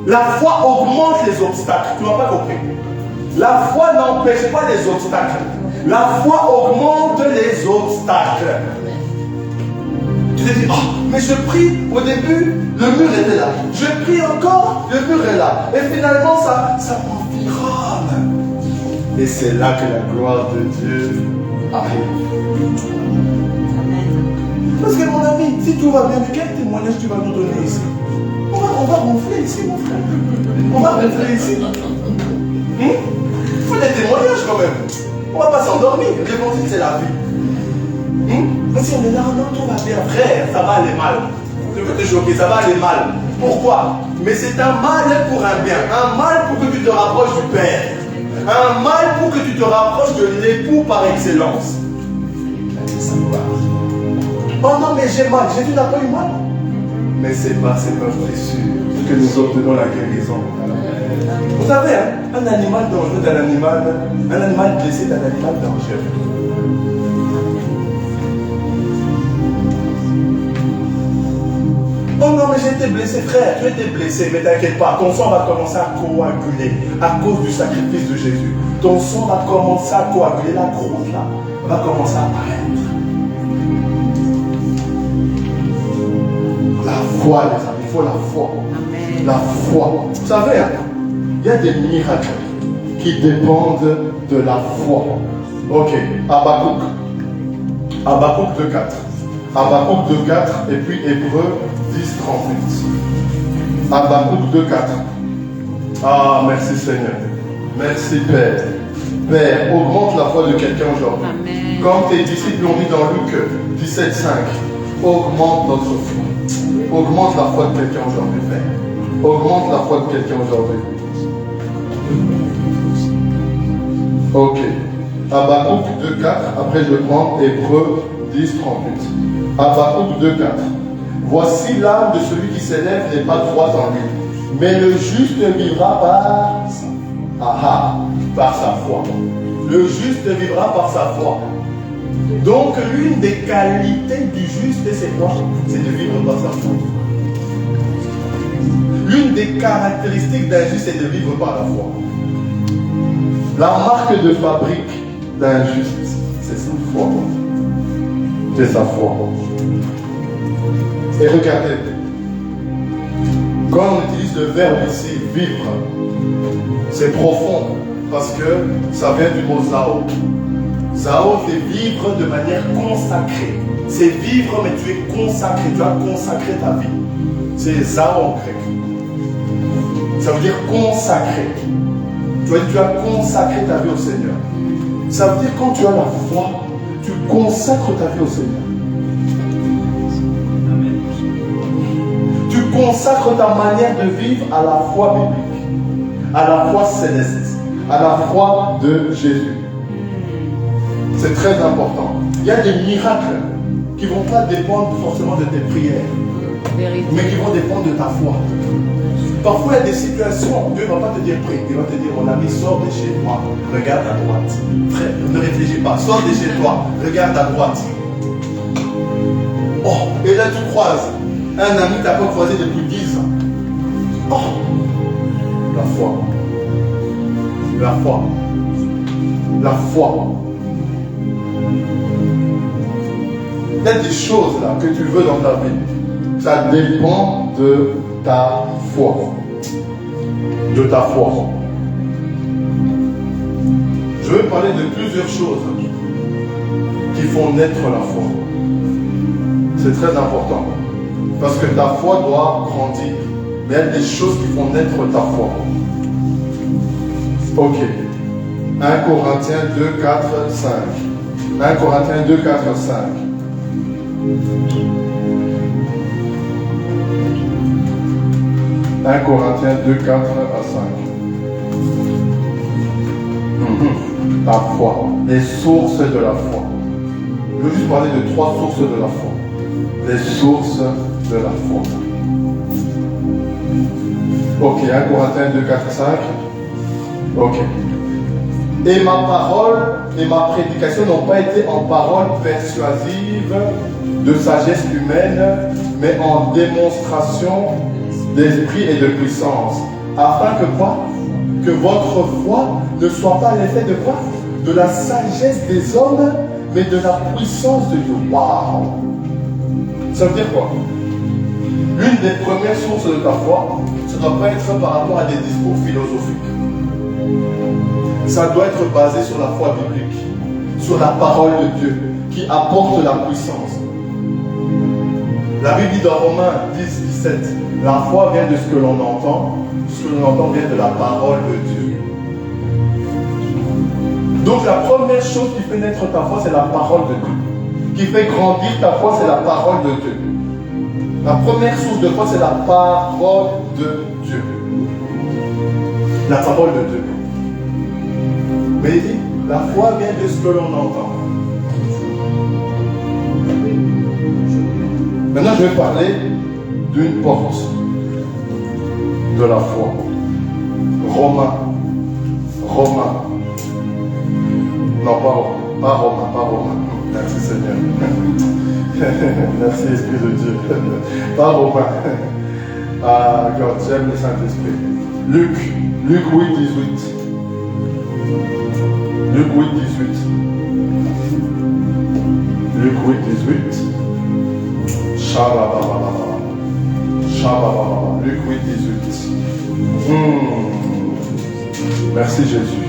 La foi augmente les obstacles. Tu n'as pas compris. La foi n'empêche pas les obstacles. La foi augmente les obstacles. Tu te dis, oh, mais je prie au début, le mur était là. Je prie encore, le mur est là. Et finalement, ça m'environne. Et c'est là que la gloire de Dieu arrive. Parce que mon ami, si tout va bien, quel témoignage tu vas nous donner ici? On va gonfler ici, mon frère. On va gonfler ici. Il faut des témoignages quand même. On ne va pas s'endormir. L'évangile, c'est la vie. Mais si on est là, non, tout va bien, frère, ça va aller mal. Je veux te choquer, ça va aller mal. Pourquoi? Mais c'est un mal pour un bien. Un mal pour que tu te rapproches du Père. Un mal pour que tu te rapproches de l'époux par excellence. Oh non, mais j'ai mal. Jésus n'a pas eu mal. Mais c'est par ces meurtrissures que nous obtenons la guérison. Vous savez, hein, un animal dangereux est un animal blessé est un animal dangereux. Oh non, mais j'ai été blessé, frère, tu étais blessé, mais t'inquiète pas, ton sang va commencer à coaguler à cause du sacrifice de Jésus. Ton sang va commencer à coaguler, la croûte là va commencer à apparaître. La foi, les amis, il faut la foi. Amen. La foi. Vous savez, hein, il y a des miracles qui dépendent de la foi. Ok, Habakkuk. Habakkuk 2.4. Habakkuk 2.4 et puis Hébreux 10.38. Habakkuk 2.4. Ah, merci Seigneur. Merci Père. Père, augmente la foi de quelqu'un aujourd'hui. Amen. Comme tes disciples l'ont dit dans Luc 17.5. Augmente notre foi. Augmente la foi de quelqu'un aujourd'hui, Père. Augmente la foi de quelqu'un aujourd'hui. Ok. Habakkuk 2.4. Après je prends Hébreux 10.38. Habakkuk 2.4. Voici l'âme de celui qui s'élève n'est pas droite en lui, mais le juste vivra par sa foi. Le juste vivra par sa foi. Donc l'une des qualités du juste, c'est quoi? C'est de vivre par sa foi. L'une des caractéristiques d'un juste, c'est de vivre par la foi. La marque de fabrique d'un juste, c'est sa foi. C'est sa foi. Et regardez, quand on utilise le verbe ici, vivre, c'est profond, parce que ça vient du mot Zao. Zao, c'est vivre de manière consacrée. C'est vivre, mais tu es consacré, tu as consacré ta vie. C'est Zao en grec. Ça veut dire consacré. Tu as consacré ta vie au Seigneur. Ça veut dire quand tu as la foi, tu consacres ta vie au Seigneur. Tu consacres ta manière de vivre à la foi biblique, à la foi céleste, à la foi de Jésus. C'est très important. Il y a des miracles qui ne vont pas dépendre forcément de tes prières, mais qui vont dépendre de ta foi. Parfois, il y a des situations où Dieu ne va pas te dire prie. Il va te dire, mon ami, sors de chez toi, regarde à droite. Frère, ne réfléchis pas, sors de chez toi, regarde à droite. Oh, et là tu croises un ami que tu n'as pas croisé depuis 10 ans. Oh, la foi. La foi. La foi. Il y a des choses là que tu veux dans ta vie. Ça dépend de ta foi. De ta foi. Je veux parler de plusieurs choses qui font naître la foi. C'est très important. Parce que ta foi doit grandir. Mais il y a des choses qui font naître ta foi. Ok. 1 Corinthiens 2, 4, 5. 1 Corinthiens 2, 4, 5. 1 Corinthiens 2, 4 à 5. La foi. Les sources de la foi. Je veux juste parler de 3 sources de la foi. Les sources de la foi. Ok, 1 Corinthiens 2, 4, 5. Ok. Et ma parole et ma prédication n'ont pas été en parole persuasive de sagesse humaine, mais en démonstration d'esprit et de puissance. Afin que quoi? Que votre foi ne soit pas l'effet de quoi? De la sagesse des hommes, mais de la puissance de Dieu. Waouh! Ça veut dire quoi? L'une des premières sources de ta foi, ça ne doit pas être par rapport à des discours philosophiques. Ça doit être basé sur la foi biblique, sur la parole de Dieu, qui apporte la puissance. La Bible dit dans Romains 10, 17, la foi vient de ce que l'on entend, ce que l'on entend vient de la parole de Dieu. Donc la première chose qui fait naître ta foi, c'est la parole de Dieu. Qui fait grandir ta foi, c'est la parole de Dieu. La première source de foi, c'est la parole de Dieu. La parole de Dieu. Mais il dit, la foi vient de ce que l'on entend. Maintenant, je vais parler d'une porte de la foi. Romains. Non, pas Romains. Merci Seigneur. Merci Esprit de Dieu. Pas Romains. Ah, God, j'aime le Saint-Esprit. Luc 8, 18. Luc 8, 18. Luc 8, 18. Luc 8, 18. Merci Jésus.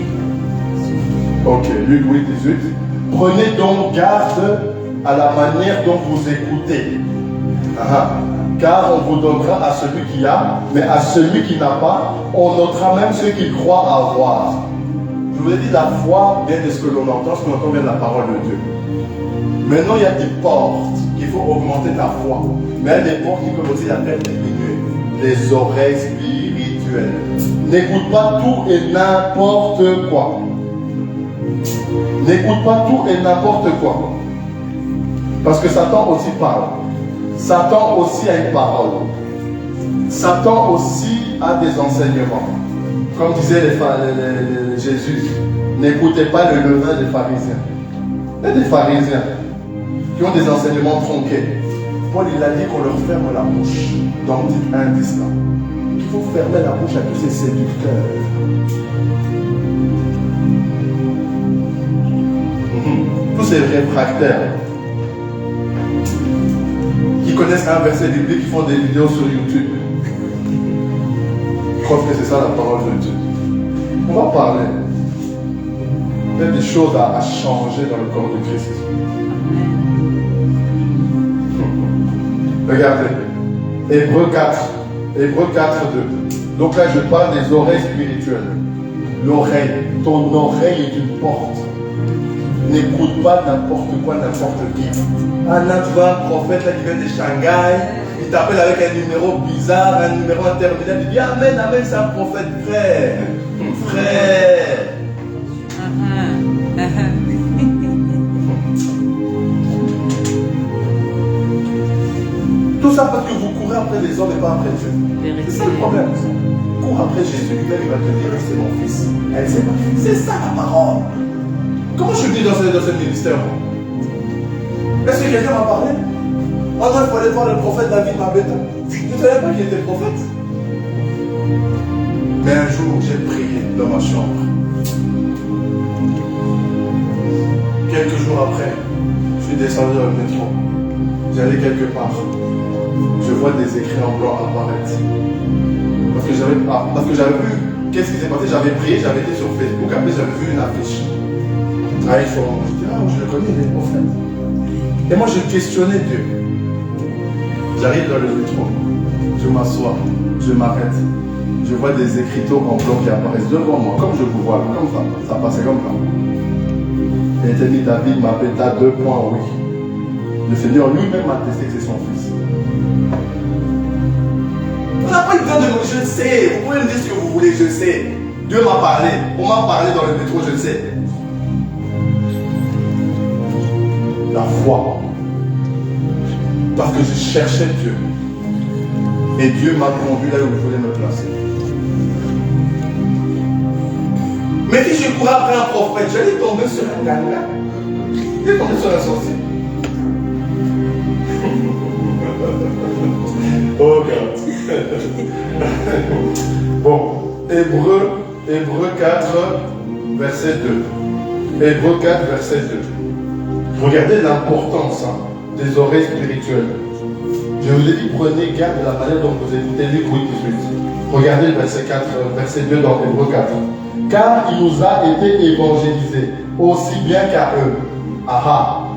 Ok, Luc 8, 18. Prenez donc garde à la manière dont vous écoutez. Car on vous donnera à celui qui a, mais à celui qui n'a pas, on notera même ceux qui croient avoir. Je vous ai dit, la foi vient de ce que l'on entend, ce que l'on entend vient de la parole de Dieu. Maintenant, il y a des portes qu'il faut augmenter ta foi. Mais il y a des portes qui peuvent aussi la faire diminuer. Les oreilles spirituelles. N'écoute pas tout et n'importe quoi. N'écoute pas tout et n'importe quoi. Parce que Satan aussi parle. Satan aussi a une parole. Satan aussi a des enseignements. Comme disait Jésus, n'écoutez pas le levain des pharisiens. Il y a des pharisiens qui ont des enseignements tronqués. Paul il a dit qu'on leur ferme la bouche. Dans le titre 1, 10 là. Il faut fermer la bouche à tous ces séducteurs. Tous ces réfractaires qui connaissent un verset biblique, qui font des vidéos sur YouTube. Je crois que c'est ça la parole de Dieu. On va parler. Il y a des choses à changer dans le corps de Christ. Regardez. Hébreux 4. Hébreux 4, 2. Donc là, je parle des oreilles spirituelles. L'oreille. Ton oreille est une porte. N'écoute pas n'importe quoi, n'importe qui. Un prophète là, qui vient de Shanghai, il t'appelle avec un numéro bizarre, un numéro interminaire. Il dit Amen, Amen, c'est un prophète, frère. Frère. Tout ça parce que vous courez après les hommes et pas après Dieu. C'est ça le problème. Cours après Jésus, lui-même il va te dire c'est mon fils. Elle, c'est ma fille. C'est ça la parole. Comment je suis venu dans ce ministère? Est-ce que quelqu'un m'a parlé? Oh non, il faut aller voir le prophète David Mabeta. Je ne savais pas qu'il était prophète. Mais un jour, j'ai prié dans ma chambre. Quelques jours après, je suis descendu dans le métro. J'allais quelque part. Je vois des écrits en blanc apparaître. Parce que j'avais vu, qu'est-ce qui s'est passé? J'avais prié, j'avais été sur Facebook, après j'avais vu une affiche. Je dis, je le connais, il est prophète. Et moi, je questionnais Dieu. J'arrive dans le métro, je m'assois, je m'arrête. Je vois des écriteaux en blanc qui apparaissent devant moi, comme je vous vois, comme ça passait comme ça. Il était dit David Mabeta 2. Oui. Le Seigneur lui-même a attesté que c'est son fils. On n'a pas eu besoin de nous, je sais. Vous pouvez me dire ce que vous voulez, je sais. Dieu m'a parlé, on m'a parlé dans le métro, je sais. La foi. Parce que je cherchais Dieu. Et Dieu m'a conduit là où il voulait me placer. Mais si je courais après un prophète, j'allais tomber sur un ganga. J'allais tomber sur un sorcier. Oh God. Bon, Hébreux 4, verset 2. Hébreux 4, verset 2. Regardez l'importance des oreilles spirituelles. Je vous ai dit, prenez garde de la manière dont vous écoutez Luc 8, 18. Regardez le verset 4, verset 2 dans Hébreux 4. Car il nous a été évangélisé aussi bien qu'à eux. Aha.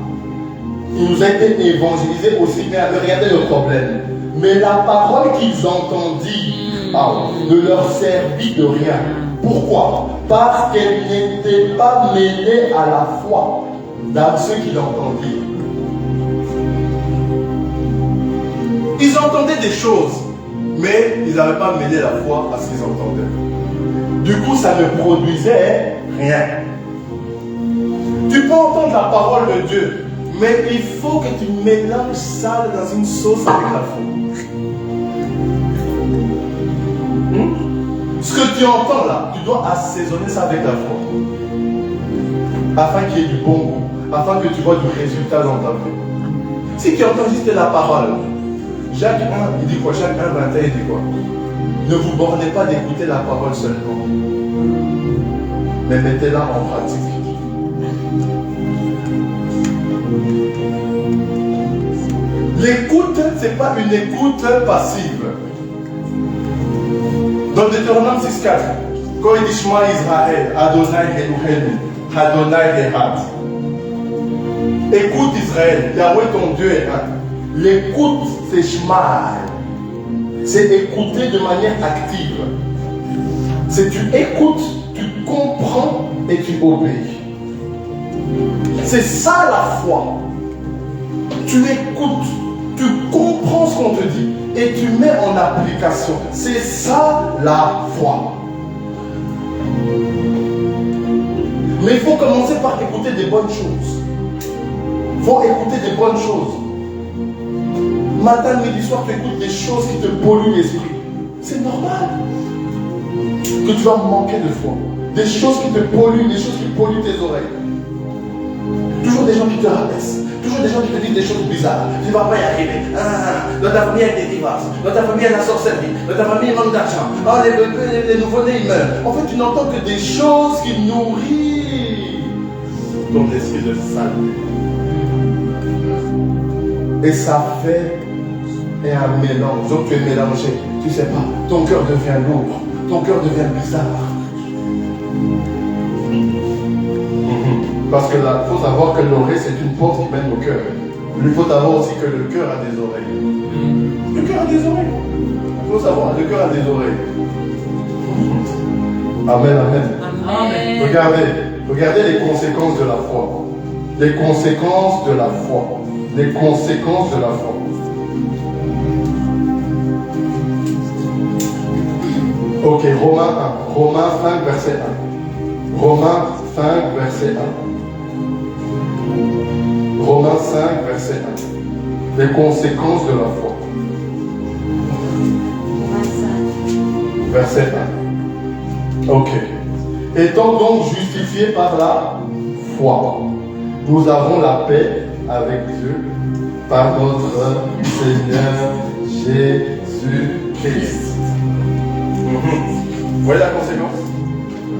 Il nous a été évangélisé aussi bien à eux. Regardez le problème. Mais la parole qu'ils entendirent ne leur servit de rien. Pourquoi? Parce qu'elle n'était pas mêlée à la foi dans ceux qui l'entendirent. Ils entendaient des choses, mais ils n'avaient pas mêlé la foi à ce qu'ils entendaient. Du coup, ça ne produisait rien. Tu peux entendre la parole de Dieu, mais il faut que tu mélanges ça dans une sauce avec la foi. Ce que tu entends là, tu dois assaisonner ça avec la foi. Afin qu'il y ait du bon goût, afin que tu vois du résultat dans ta vie. Si tu entends juste la parole, Jacques 1, il dit quoi? Jacques 1, 21, il dit quoi? Ne vous bornez pas d'écouter la parole seulement, mais mettez-la en pratique. L'écoute, ce n'est pas une écoute passive. Dans Deutéronome 6,4, quand il dit Shema Israël, Adonai Elohenu, Adonai Echad. Écoute Israël, Yahweh ton Dieu est un. L'écoute, c'est Shema. C'est écouter de manière active. C'est tu écoutes, tu comprends et tu obéis. C'est ça la foi. Tu écoutes, tu comprends ce qu'on te dit et tu mets en application. C'est ça la foi. Mais il faut commencer par écouter des bonnes choses. Il faut écouter des bonnes choses. Matin, midi, soir, tu écoutes des choses qui te polluent l'esprit. C'est normal que tu vas manquer de foi. Des choses qui te polluent, des choses qui polluent tes oreilles. Toujours des gens qui te rabaissent. Toujours des gens qui te disent des choses bizarres. Tu ne vas pas y arriver. Dans ta famille, il y a des divorces. Dans ta famille, il y a la sorcellerie. Dans ta famille, il manque d'argent. Les nouveau-nés, ils meurent. En fait, tu n'entends que des choses qui nourrissent ton esprit de saleté. Et ça fait un mélange. Donc tu es mélangé. Tu ne sais pas. Ton cœur devient lourd. Ton cœur devient bizarre. Parce que là, il faut savoir que l'oreille, c'est une porte qui mène au cœur. Il faut savoir aussi que le cœur a des oreilles. Le cœur a des oreilles. Il faut savoir, le cœur a des oreilles. Amen, amen. Amen. Regardez les conséquences de la foi. Les conséquences de la foi. Les conséquences de la foi. Ok, Romains 5, verset 1. Romains 5, verset 1. Romains 5, verset 1. Les conséquences de la foi. Verset 1. Ok. Étant donc justifiés par la foi, nous avons la paix avec Dieu par notre Seigneur Jésus-Christ. Vous voyez la conséquence?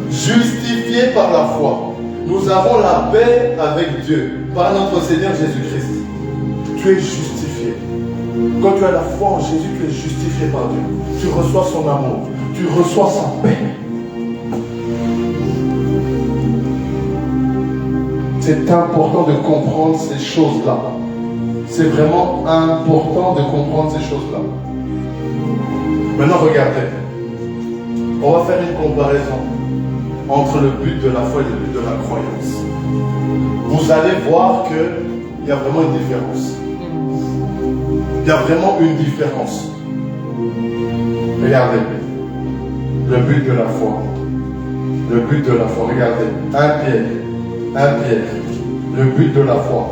Justifiés par la foi, nous avons la paix avec Dieu par notre Seigneur Jésus-Christ. Tu es justifié. Quand tu as la foi en Jésus, tu es justifié par Dieu. Tu reçois son amour. Tu reçois sa paix. C'est important de comprendre ces choses-là. C'est vraiment important de comprendre ces choses-là. Maintenant, regardez. On va faire une comparaison entre le but de la foi et le but de la croyance. Vous allez voir qu'il y a vraiment une différence. Il y a vraiment une différence. Regardez. Le but de la foi. Le but de la foi. Regardez. 1 Pierre. Le but de la foi.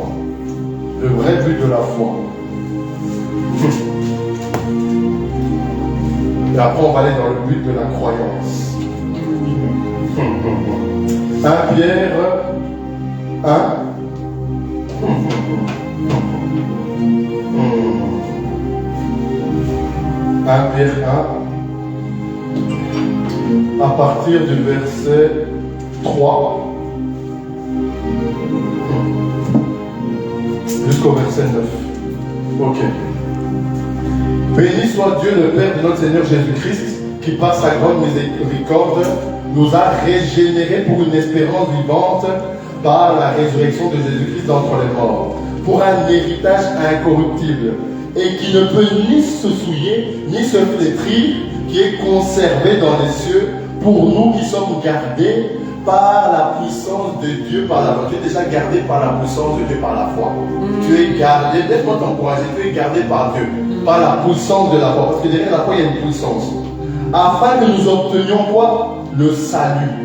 Le vrai but de la foi. Et après, on va aller dans le but de la croyance. 1 Pierre 1. 1 Pierre 1. À partir du verset 3 jusqu'au verset 9. Ok. Béni soit Dieu le Père de notre Seigneur Jésus-Christ, qui par sa grande miséricorde nous a régénérés pour une espérance vivante par la résurrection de Jésus-Christ d'entre les morts, pour un héritage incorruptible et qui ne peut ni se souiller ni se flétrir, qui est conservé dans les cieux pour nous qui sommes gardés par la puissance de Dieu, par la foi. Tu es déjà gardé par la puissance de Dieu, par la foi. Tu es gardé, laisse-moi t'encourager, tu es gardé par Dieu, par la puissance de la foi. Parce que derrière la foi, il y a une puissance. Afin que nous obtenions quoi? Le salut,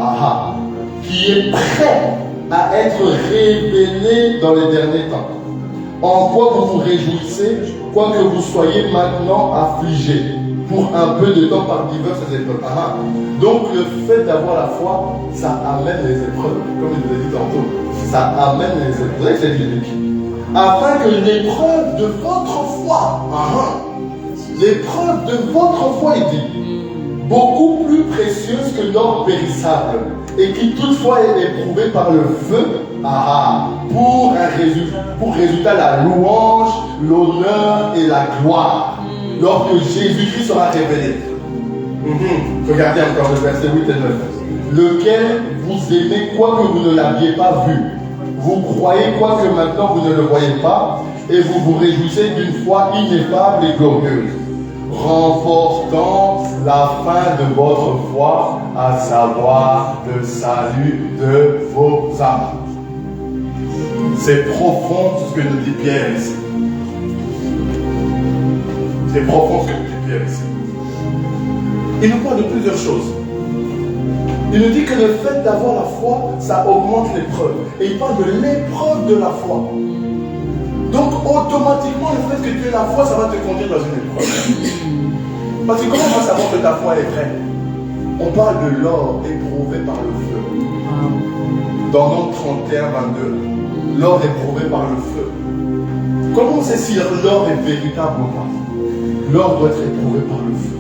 qui est prêt à être révélé dans les derniers temps. En quoi vous vous réjouissez, quoique vous soyez maintenant affligés, pour un peu de temps par diverses épreuves. Donc le fait d'avoir la foi, ça amène les épreuves, comme je vous l'ai dit tantôt. Ça amène les épreuves. Vous savez que c'est biblique. Afin que l'épreuve de votre foi, l'épreuve de votre foi, il dit, beaucoup plus précieuse que l'or périssable, et qui toutefois est éprouvée par le feu, pour résultat la louange, l'honneur et la gloire, lorsque Jésus-Christ sera révélé. Regardez encore le verset 8 et 9. Lequel vous aimez quoique vous ne l'aviez pas vu. Vous croyez quoique maintenant vous ne le voyez pas, et vous vous réjouissez d'une foi ineffable et glorieuse, remportant la fin de votre foi, à savoir le salut de vos âmes. C'est profond ce que nous dit Pierre ici. C'est profond ce que nous dit Pierre ici. Il nous parle de plusieurs choses. Il nous dit que le fait d'avoir la foi, ça augmente l'épreuve. Et il parle de l'épreuve de la foi. Donc automatiquement, le fait que tu aies la foi, ça va te conduire dans une épreuve. Parce que comment on va savoir que ta foi est vraie? On parle de l'or éprouvé par le feu. Dans Nombre 31, 22. L'or éprouvé par le feu. Comment on sait si l'or est véritable ou pas? L'or doit être éprouvé par le feu.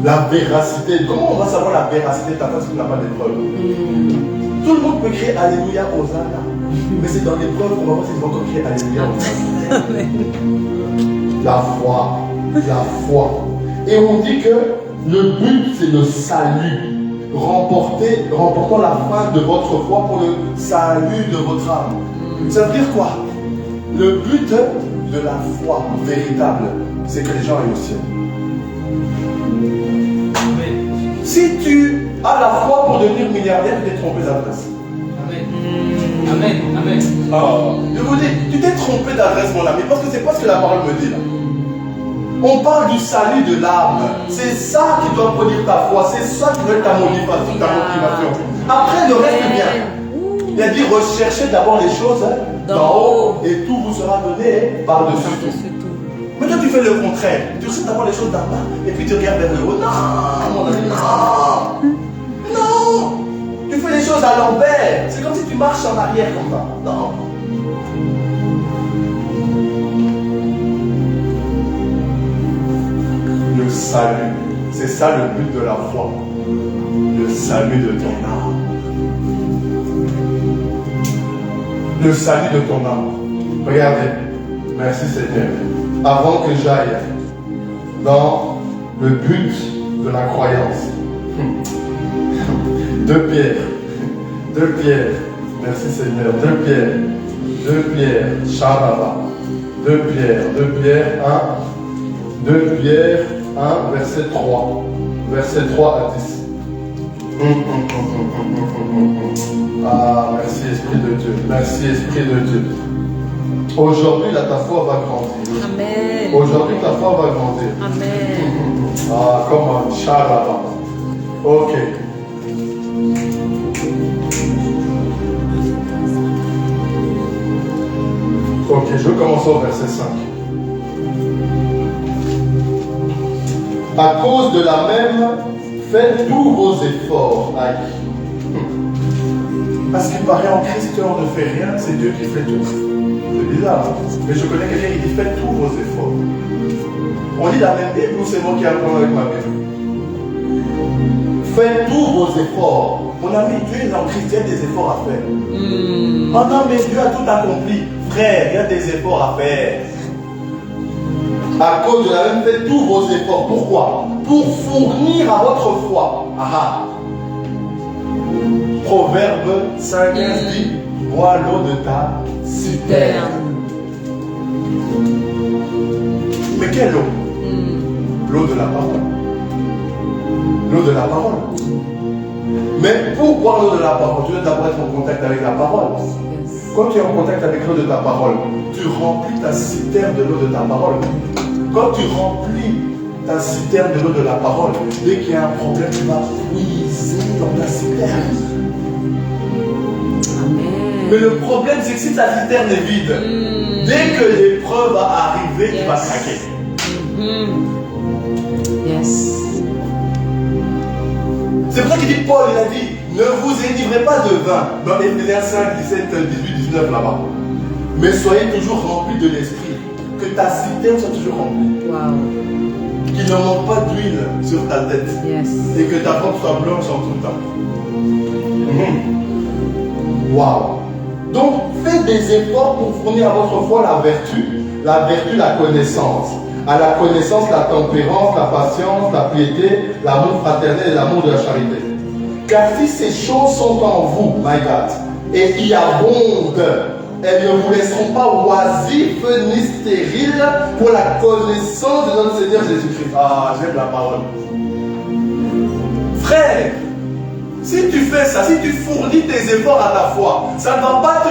La véracité. Comment on va savoir la véracité de ta foi si tu n'as pas d'épreuve? Tout le monde peut crier Alléluia, Hosanna. Mais c'est dans l'épreuve qu'on va voir s'ils vont encore crier Alléluia, Hosanna. La foi. La foi. Et on dit que le but c'est le salut. Remportant la fin de votre foi pour le salut de votre âme. Ça veut dire quoi? Le but de la foi véritable, c'est que les gens aillent au ciel. Si tu as la foi pour devenir milliardaire, tu t'es trompé d'adresse. Amen. Amen. Je vous dis, tu t'es trompé d'adresse, mon ami, parce que c'est pas ce que la parole me dit là. On parle du salut de l'âme. C'est ça qui doit produire ta foi. C'est ça qui doit être ta motivation. Après, le reste vient. Il a dit recherchez d'abord les choses d'en haut et tout vous sera donné par-dessus tout. Mais toi, tu fais le contraire. Tu recherches d'abord les choses d'en bas et puis tu regardes vers le haut. Non, mon ami, non. Non. Tu fais les choses à l'envers. C'est comme si tu marches en arrière comme ça. Non. Le salut, c'est ça le but de la foi. Le salut de ton âme. Le salut de ton âme. Regardez, merci Seigneur. Avant que j'aille dans le but de la croyance, 2 Pierre, merci Seigneur, 2 Pierre, Shabbat, 2 Pierre 1, verset 3 à 10. Merci Esprit de Dieu. Merci Esprit de Dieu. Aujourd'hui, ta foi va grandir. Amen. Aujourd'hui, ta foi va grandir. Amen. Comment? Shabbat. Ok. Ok, je vais commencer au verset 5. À cause de la même, faites tous vos efforts. Aïe. Parce qu'il paraît en Christ on ne fait rien, c'est Dieu qui fait tout. C'est bizarre, hein? Mais je connais quelqu'un qui dit faites tous vos efforts. On lit la même Bible ou c'est moi qui apprends avec ma Bible? Faites tous vos efforts. Mon ami, Dieu est en Christ, il y a des efforts à faire. Oh non, mais Dieu a tout accompli. Frère, il y a des efforts à faire. À cause de la même fait tous vos efforts. Pourquoi? Pour fournir à votre foi. Aha. Proverbe 5 dit, bois l'eau de ta citerne. Mais quelle eau? L'eau de la parole. L'eau de la parole. Mais pour boire l'eau de la parole, tu dois d'abord être en contact avec la parole. Quand tu es en contact avec l'eau de ta parole, tu remplis ta citerne de l'eau de ta parole. Quand tu remplis ta citerne de l'eau de la parole, dès qu'il y a un problème, tu vas puiser dans ta citerne. Amen. Mais le problème, c'est que si ta citerne est vide, dès que l'épreuve va arriver, tu vas craquer. Yes. C'est pour ça qu'il dit, Paul, il a dit, ne vous énivrez pas de vin. Dans Éphésiens 5, 17, 18, 19 là-bas. Mais soyez toujours remplis de l'esprit. Que ta citerne soit toujours remplie. Wow. Qu'il ne manque pas d'huile sur ta tête. Yes. Et que ta porte soit blanche en tout temps. Wow. Donc, faites des efforts pour fournir à votre foi la vertu, la connaissance. À la connaissance, la tempérance, la patience, la piété, l'amour fraternel et l'amour de la charité. Car si ces choses sont en vous, my God, et y abondent, elles ne vous laisseront pas oisifs ni stériles pour la connaissance de notre Seigneur Jésus-Christ. Ah, j'aime la parole. Frère, si tu fais ça, si tu fournis tes efforts à ta foi, ça ne va pas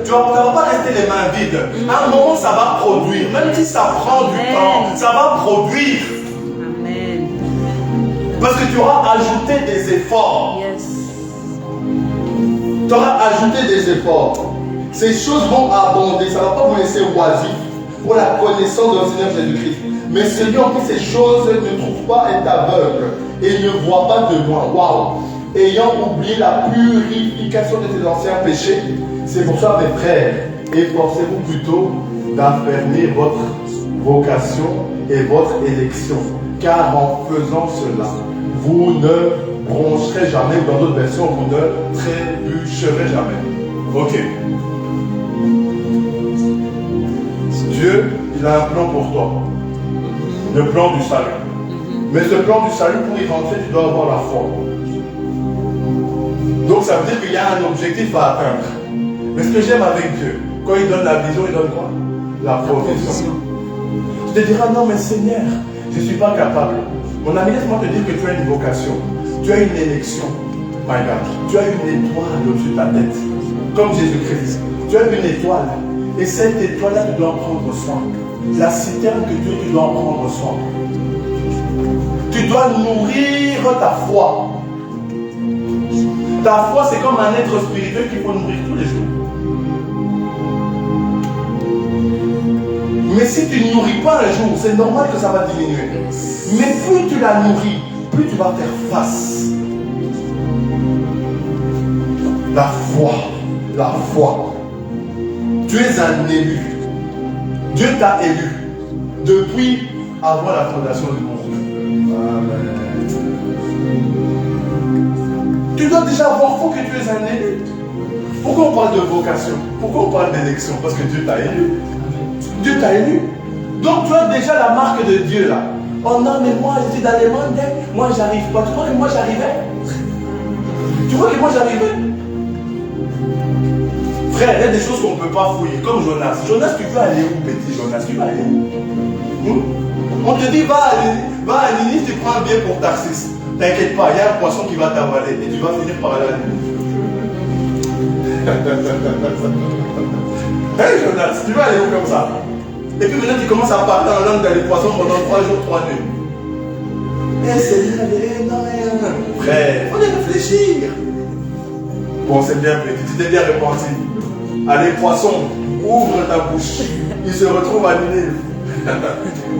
tu vas pas rester les mains vides. À un moment, ça va produire. Même si ça prend du temps, ça va produire. Amen. Parce que tu auras ajouté des efforts. Yes. Tu auras ajouté des efforts. Ces choses vont abonder. Ça ne va pas vous laisser oisif pour la connaissance de notre Seigneur Jésus-Christ. Mais celui en qui ces choses ne trouve pas est aveugle et ne voit pas de loin. Waouh! Ayant oublié la purification de tes anciens péchés. C'est pour ça, mes frères, efforcez-vous plutôt d'affermir votre vocation et votre élection. Car en faisant cela, vous ne broncherez jamais, ou dans d'autres versions, vous ne trébucherez jamais. Ok. Dieu, il a un plan pour toi. Le plan du salut. Mais ce plan du salut, pour y rentrer, tu dois avoir la foi. Donc ça veut dire qu'il y a un objectif à atteindre. Mais ce que j'aime avec Dieu, quand il donne la vision, il donne quoi? La provision. Tu te diras, non mais Seigneur, je ne suis pas capable. Mon ami, laisse-moi te dire que tu as une vocation. Tu as une élection. My God. Tu as une étoile au-dessus de ta tête. Comme Jésus-Christ. Tu as une étoile. Et cette étoile-là, tu dois en prendre soin. La citerne que Dieu, tu dois en prendre soin. Tu dois nourrir ta foi. Ta foi, c'est comme un être spirituel qu'il faut nourrir tous les jours. Mais si tu ne nourris pas un jour, c'est normal que ça va diminuer. Mais plus tu la nourris, plus tu vas faire face. La foi, la foi. Tu es un élu. Dieu t'a élu depuis avant la fondation du monde. Amen. Tu dois déjà avoir foi que tu es un élu. Pourquoi on parle de vocation? Pourquoi on parle d'élection? Parce que Dieu t'a élu. Dieu t'a élu. Donc tu as déjà la marque de Dieu là. Oh non, mais moi je suis dans les mondes, moi j'arrive pas. Tu crois que moi j'arrivais? Tu vois que moi j'arrivais? Frère, il y a des choses qu'on ne peut pas fouiller, comme Jonas. Jonas, tu veux aller où, petit Jonas? Tu vas aller où? On te dit, va à Ninive, tu prends un billet pour Tarsis. T'inquiète pas, il y a un poisson qui va t'avaler et tu vas finir par aller à Ninive. Hey Jonas, tu vas aller où comme ça? Et puis maintenant tu commences à parler en langue dans les poissons pendant 3 jours, 3 nuits. Eh Seigneur, non. Frère, il faut réfléchir. Bon, c'est bien petit, tu t'es bien repenti. Allez, poisson, ouvre ta bouche. Il se retrouve à Ninive.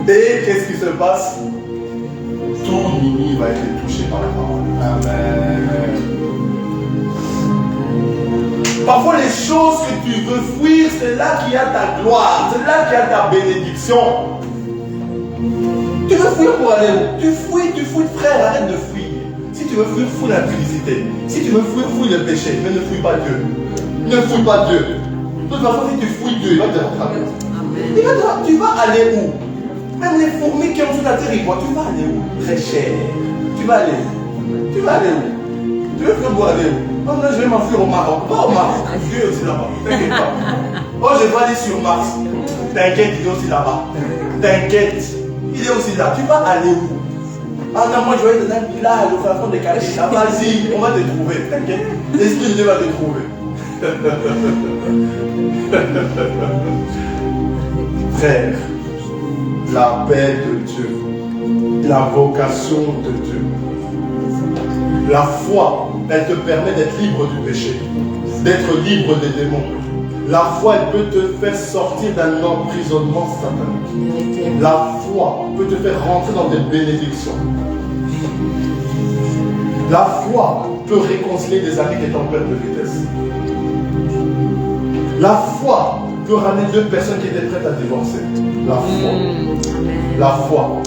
Et qu'est-ce qui se passe? Tout Ninive va être touché par la parole. Amen. Parfois, les choses que tu veux fuir, c'est là qu'il y a ta gloire, c'est là qu'il y a ta bénédiction. Tu veux fuir pour aller où? Tu fuis, frère, arrête de fuir. Si tu veux fuir, fuis l'impudicité. Si tu veux fuir, fuis le péché, mais ne fuis pas Dieu. Ne fuis pas Dieu. De toute façon, si tu fuis Dieu, il va te rattraper. Tu vas aller où? Même les fourmis qui ont sur la terre, ils boivent. Tu vas aller où? Très cher. Tu vas aller où? Tu vas aller où? Tu veux que je bois aller où? Oh non, je vais m'enfuir au Maroc. Va au Maroc. Dieu est aussi là-bas. T'inquiète pas. Oh, je vais aller sur Mars. T'inquiète, il est aussi là-bas. T'inquiète. Il est aussi là. Tu vas aller où? Ah non, moi je vais être dans un village au fin fond des Caraïbes. Ah, vas-y, on va te trouver. T'inquiète. L'Esprit de Dieu va te trouver. Frère, l'appel de Dieu, la vocation de Dieu, la foi, elle te permet d'être libre du péché, d'être libre des démons. La foi, elle peut te faire sortir d'un emprisonnement satanique. La foi peut te faire rentrer dans des bénédictions. La foi peut réconcilier des amis qui étaient en perte de vitesse. La foi peut ramener deux personnes qui étaient prêtes à divorcer. La foi. La foi.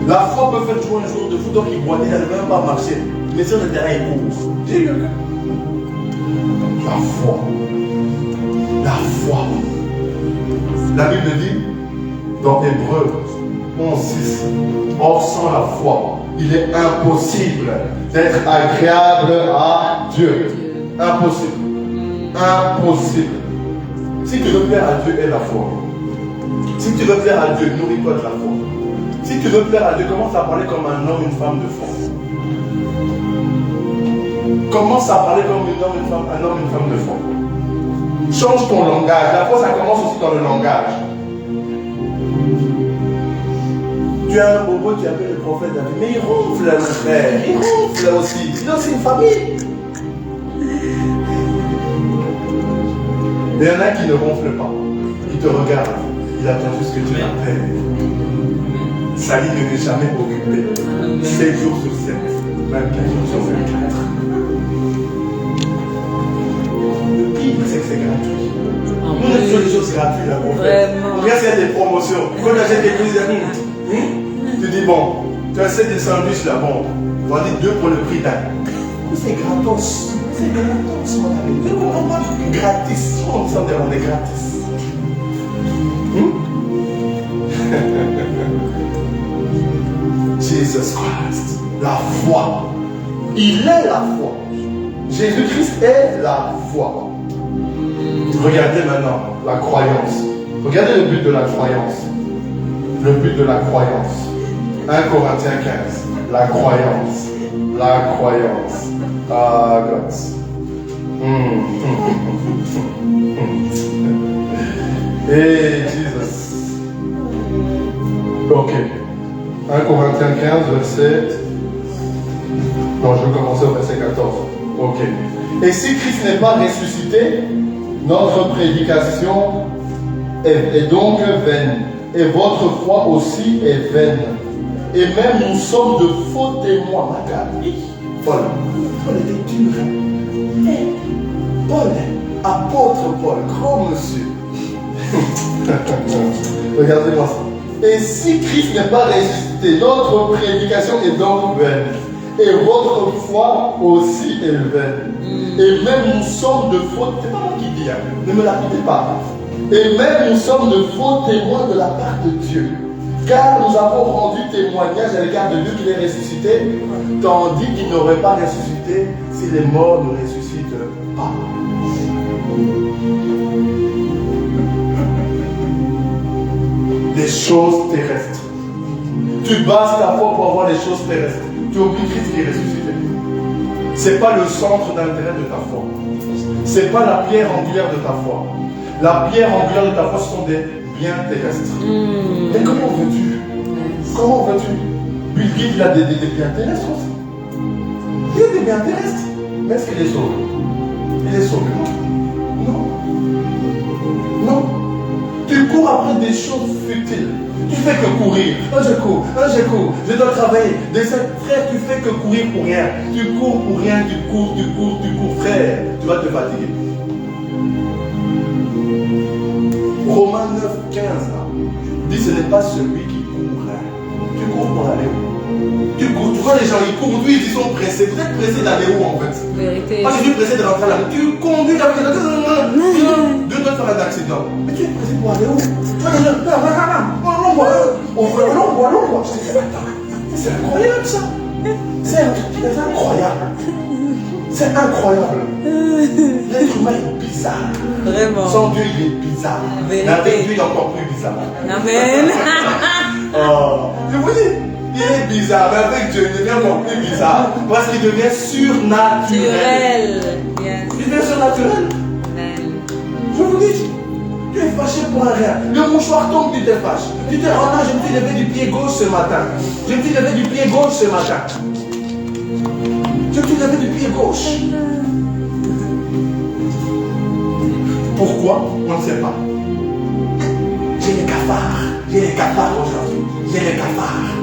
La foi peut faire jouer un jour de foot, donc il boit, il n'arrive même pas à marcher. Mais sur le terrain, il court. J'ai eu quelqu'un. La foi. La foi. La Bible dit dans Hébreux 11:6, or sans la foi, il est impossible d'être agréable à Dieu. Impossible. Impossible. Si tu veux plaire à Dieu, aie la foi. Si tu veux plaire à Dieu, nourris-toi de la foi. Si tu veux plaire à Dieu, commence à parler comme un homme, une femme de foi. Commence à parler comme un homme, une femme de foi. Change ton langage. La foi, ça commence aussi dans le langage. Tu as un bobo, tu appelles le prophète David. Mais il ronfle, mon frère. Il ronfle aussi. Il a aussi une famille. Il y en a qui ne ronflent pas. Il te regarde. Il attend juste que tu l'appelles. Sa ligne n'est jamais occupée. 7 jours sur 7. 24 jours sur 24. Le pire, c'est que c'est gratuit. Nous, on fait des choses gratuites là, mon frère. Regarde s'il y a des promotions. Quand tu achètes des choses, tu dis bon, tu achètes des sandwichs là, bon, on va dire 2 pour le prix d'un. C'est gratos. C'est gratos, mon ami. Je ne comprends pas. Gratis. On s'en dit, on est gratis. Jesus Christ. La foi. Il est la foi. Jésus-Christ est la foi. Regardez maintenant la croyance. Regardez le but de la croyance. Le but de la croyance. 1 Corinthiens 15. La croyance. La croyance. Ah, God. Hey, Jesus. Ok. 1 Corinthiens 15, verset... Non, je vais commencer au verset 14. Ok. Et si Christ n'est pas ressuscité, notre prédication est donc vaine. Et votre foi aussi est vaine. Et même nous sommes de faux témoins. Paul était dur. Paul, apôtre Paul, grand monsieur. Regardez-moi ça. Et si Christ n'est pas ressuscité, notre prédication est donc vaine. Et votre foi aussi est vaine. Et même nous sommes de faux, c'est pas moi qui dis, ne me lapidez pas. Et même nous sommes de faux témoins de la part de Dieu. Car nous avons rendu témoignage à l'égard de Dieu qu'il est ressuscité, tandis qu'il n'aurait pas ressuscité si les morts ne ressuscitent pas. Les choses terrestres. Tu bases ta foi pour avoir les choses terrestres. Tu oublies Christ qui est ressuscité. Ce n'est pas le centre d'intérêt de ta foi. Ce n'est pas la pierre angulaire de ta foi. La pierre angulaire de ta foi, ce sont des biens terrestres. Mais comment veux-tu? Comment veux-tu? Bill Gates, il a des biens terrestres aussi. Il a des biens terrestres. Mais est-ce qu'il est sauvé? Il est sauvé. Non. Non. Tu cours après des choses futiles. Tu fais que courir. Je cours. Je dois travailler. Frère, tu fais que courir pour rien. Tu cours pour rien. Tu cours. Frère, tu vas te fatiguer. Romains 9, 15 dit ce n'est pas celui qui court. Tu cours pour aller où? Tu cours. Tu veux vois les gens, ils conduisent, ils sont pressés. Vous êtes pressés d'aller où en fait? Vérité. Moi je suis pressé de rentrer à la maison. Tu conduis la maison. Deux doigts faire un accident. Mais tu es pressé pour aller où? C'est incroyable ça. C'est incroyable. C'est incroyable. L'être humain est bizarre. Vraiment. Sans Dieu, il est bizarre. Mais avec Dieu, il est encore plus bizarre. Amen. Oh, je vous dis, il est bizarre, mais avec Dieu, il devient encore plus bizarre. Parce qu'il devient surnaturel. Yes. Il devient surnaturel. Amen. Je vous dis, tu es fâché pour un rien. Le mouchoir tombe, tu te fâches. Tu te rends là, je me suis levé du pied gauche ce matin. Je me suis levé du pied gauche ce matin. Je me suis levé du pied gauche. Pourquoi? On ne sait pas. J'ai les cafards. J'ai les cafards aujourd'hui. J'ai les cafards.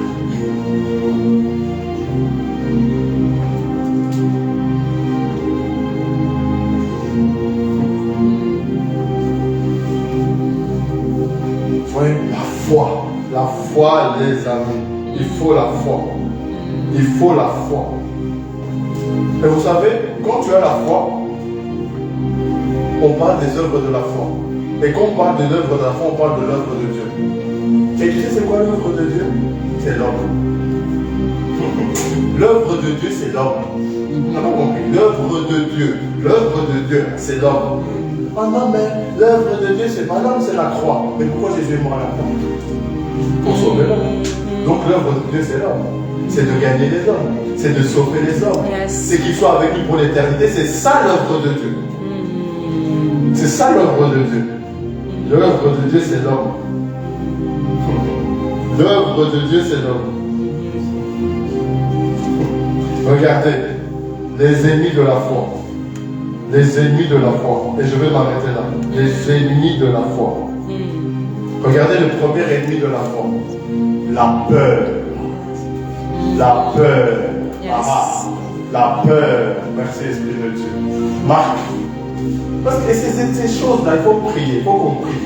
Vous voyez, la foi, les amis. Il faut la foi. Il faut la foi. Et vous savez, quand tu as la foi, on parle des œuvres de la foi. Et quand on parle de l'œuvre de la foi, on parle de l'œuvre de Dieu. Et tu sais c'est quoi l'œuvre de Dieu? C'est l'homme. L'œuvre de Dieu, c'est l'homme. On n'a pas compris. L'œuvre de Dieu, c'est l'homme. Oh non, mais l'œuvre de Dieu, c'est pas l'homme, c'est la croix. Mais pourquoi Jésus est mort à la croix? Pour sauver l'homme. Donc l'œuvre de Dieu, c'est l'homme. C'est de gagner les hommes. C'est de sauver les hommes. Yes. C'est qu'ils soient avec nous pour l'éternité. C'est ça l'œuvre de Dieu. C'est ça l'œuvre de Dieu. L'œuvre de Dieu, c'est l'homme. L'œuvre de Dieu, c'est l'homme. Regardez, les ennemis de la foi. Les ennemis de la foi. Et je vais m'arrêter là. Les ennemis de la foi. Regardez le premier ennemi de la foi. La peur. La peur. Yes. La peur. Merci Esprit de Dieu. Marc. Parce que ces choses-là, il faut prier, il faut qu'on prie.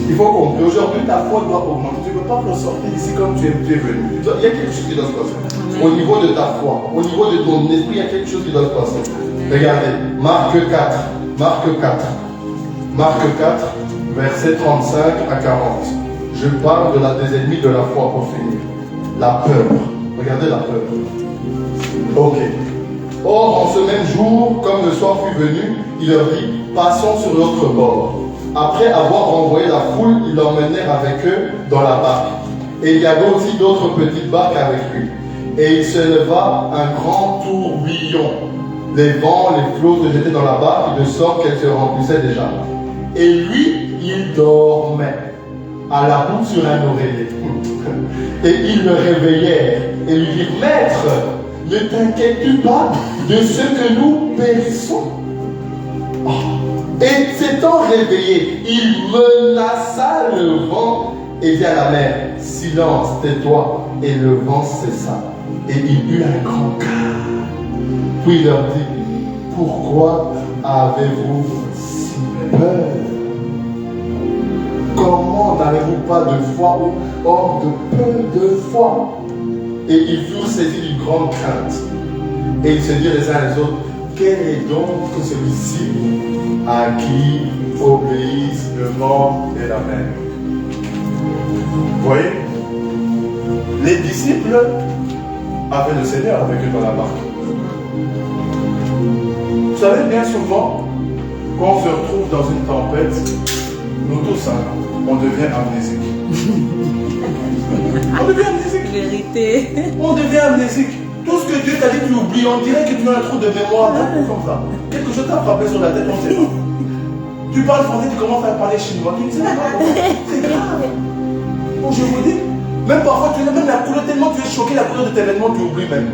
Il faut qu'on prie. Aujourd'hui, ta foi doit augmenter. Tu ne peux pas ressortir d'ici comme tu es venu. Il y a quelque chose qui doit se passer. Au niveau de ta foi, au niveau de ton esprit, il y a quelque chose qui doit se passer. Regardez, Marc 4. Marc 4. Marc 4, versets 35 à 40. Je parle des ennemis de la foi pour finir. La peur. Regardez la peur. Ok. Or, en ce même jour, comme le soir fut venu, il leur dit, passons sur l'autre bord. Après avoir renvoyé la foule, ils l'emmenèrent avec eux dans la barque. Et il y avait aussi d'autres petites barques avec lui. Et il se leva un grand tourbillon. Les vents, les flots se jetaient dans la barque, de sorte qu'elle se remplissait déjà. Et lui, il dormait, à la bout sur un oreiller. Et ils le réveillèrent et lui dirent, Maître, ne t'inquiètes-tu pas de ce que nous périssons? Et s'étant réveillé, il menaça le vent et dit à la mer, silence, tais-toi. Et le vent cessa. Et il eut un grand calme. Puis il leur dit, pourquoi avez-vous si peur? Comment n'avez-vous pas de foi ou hors de peu de foi? Et ils furent saisis d'une grande crainte. Et ils se dirent les uns les autres, quel est donc celui-ci à qui obéissent le vent et la mer? Vous voyez? Les disciples avaient le Seigneur avec eux dans la barque. Vous savez, bien souvent, quand on se retrouve dans une tempête, nous tous, on devient amnésique. On devient amnésique. Vérité. On devient amnésique. Tout ce que Dieu t'a dit, tu oublies. On dirait que tu as un trou de mémoire comme ça. Quelque chose t'a frappé sur la tête, on ne sait pas. Tu parles français, tu commences à parler chinois. Tu ne sais pas. C'est grave. Bon, je vous dis, même parfois, même la couleur, tellement tu es choqué, la couleur de tes vêtements, tu oublies même.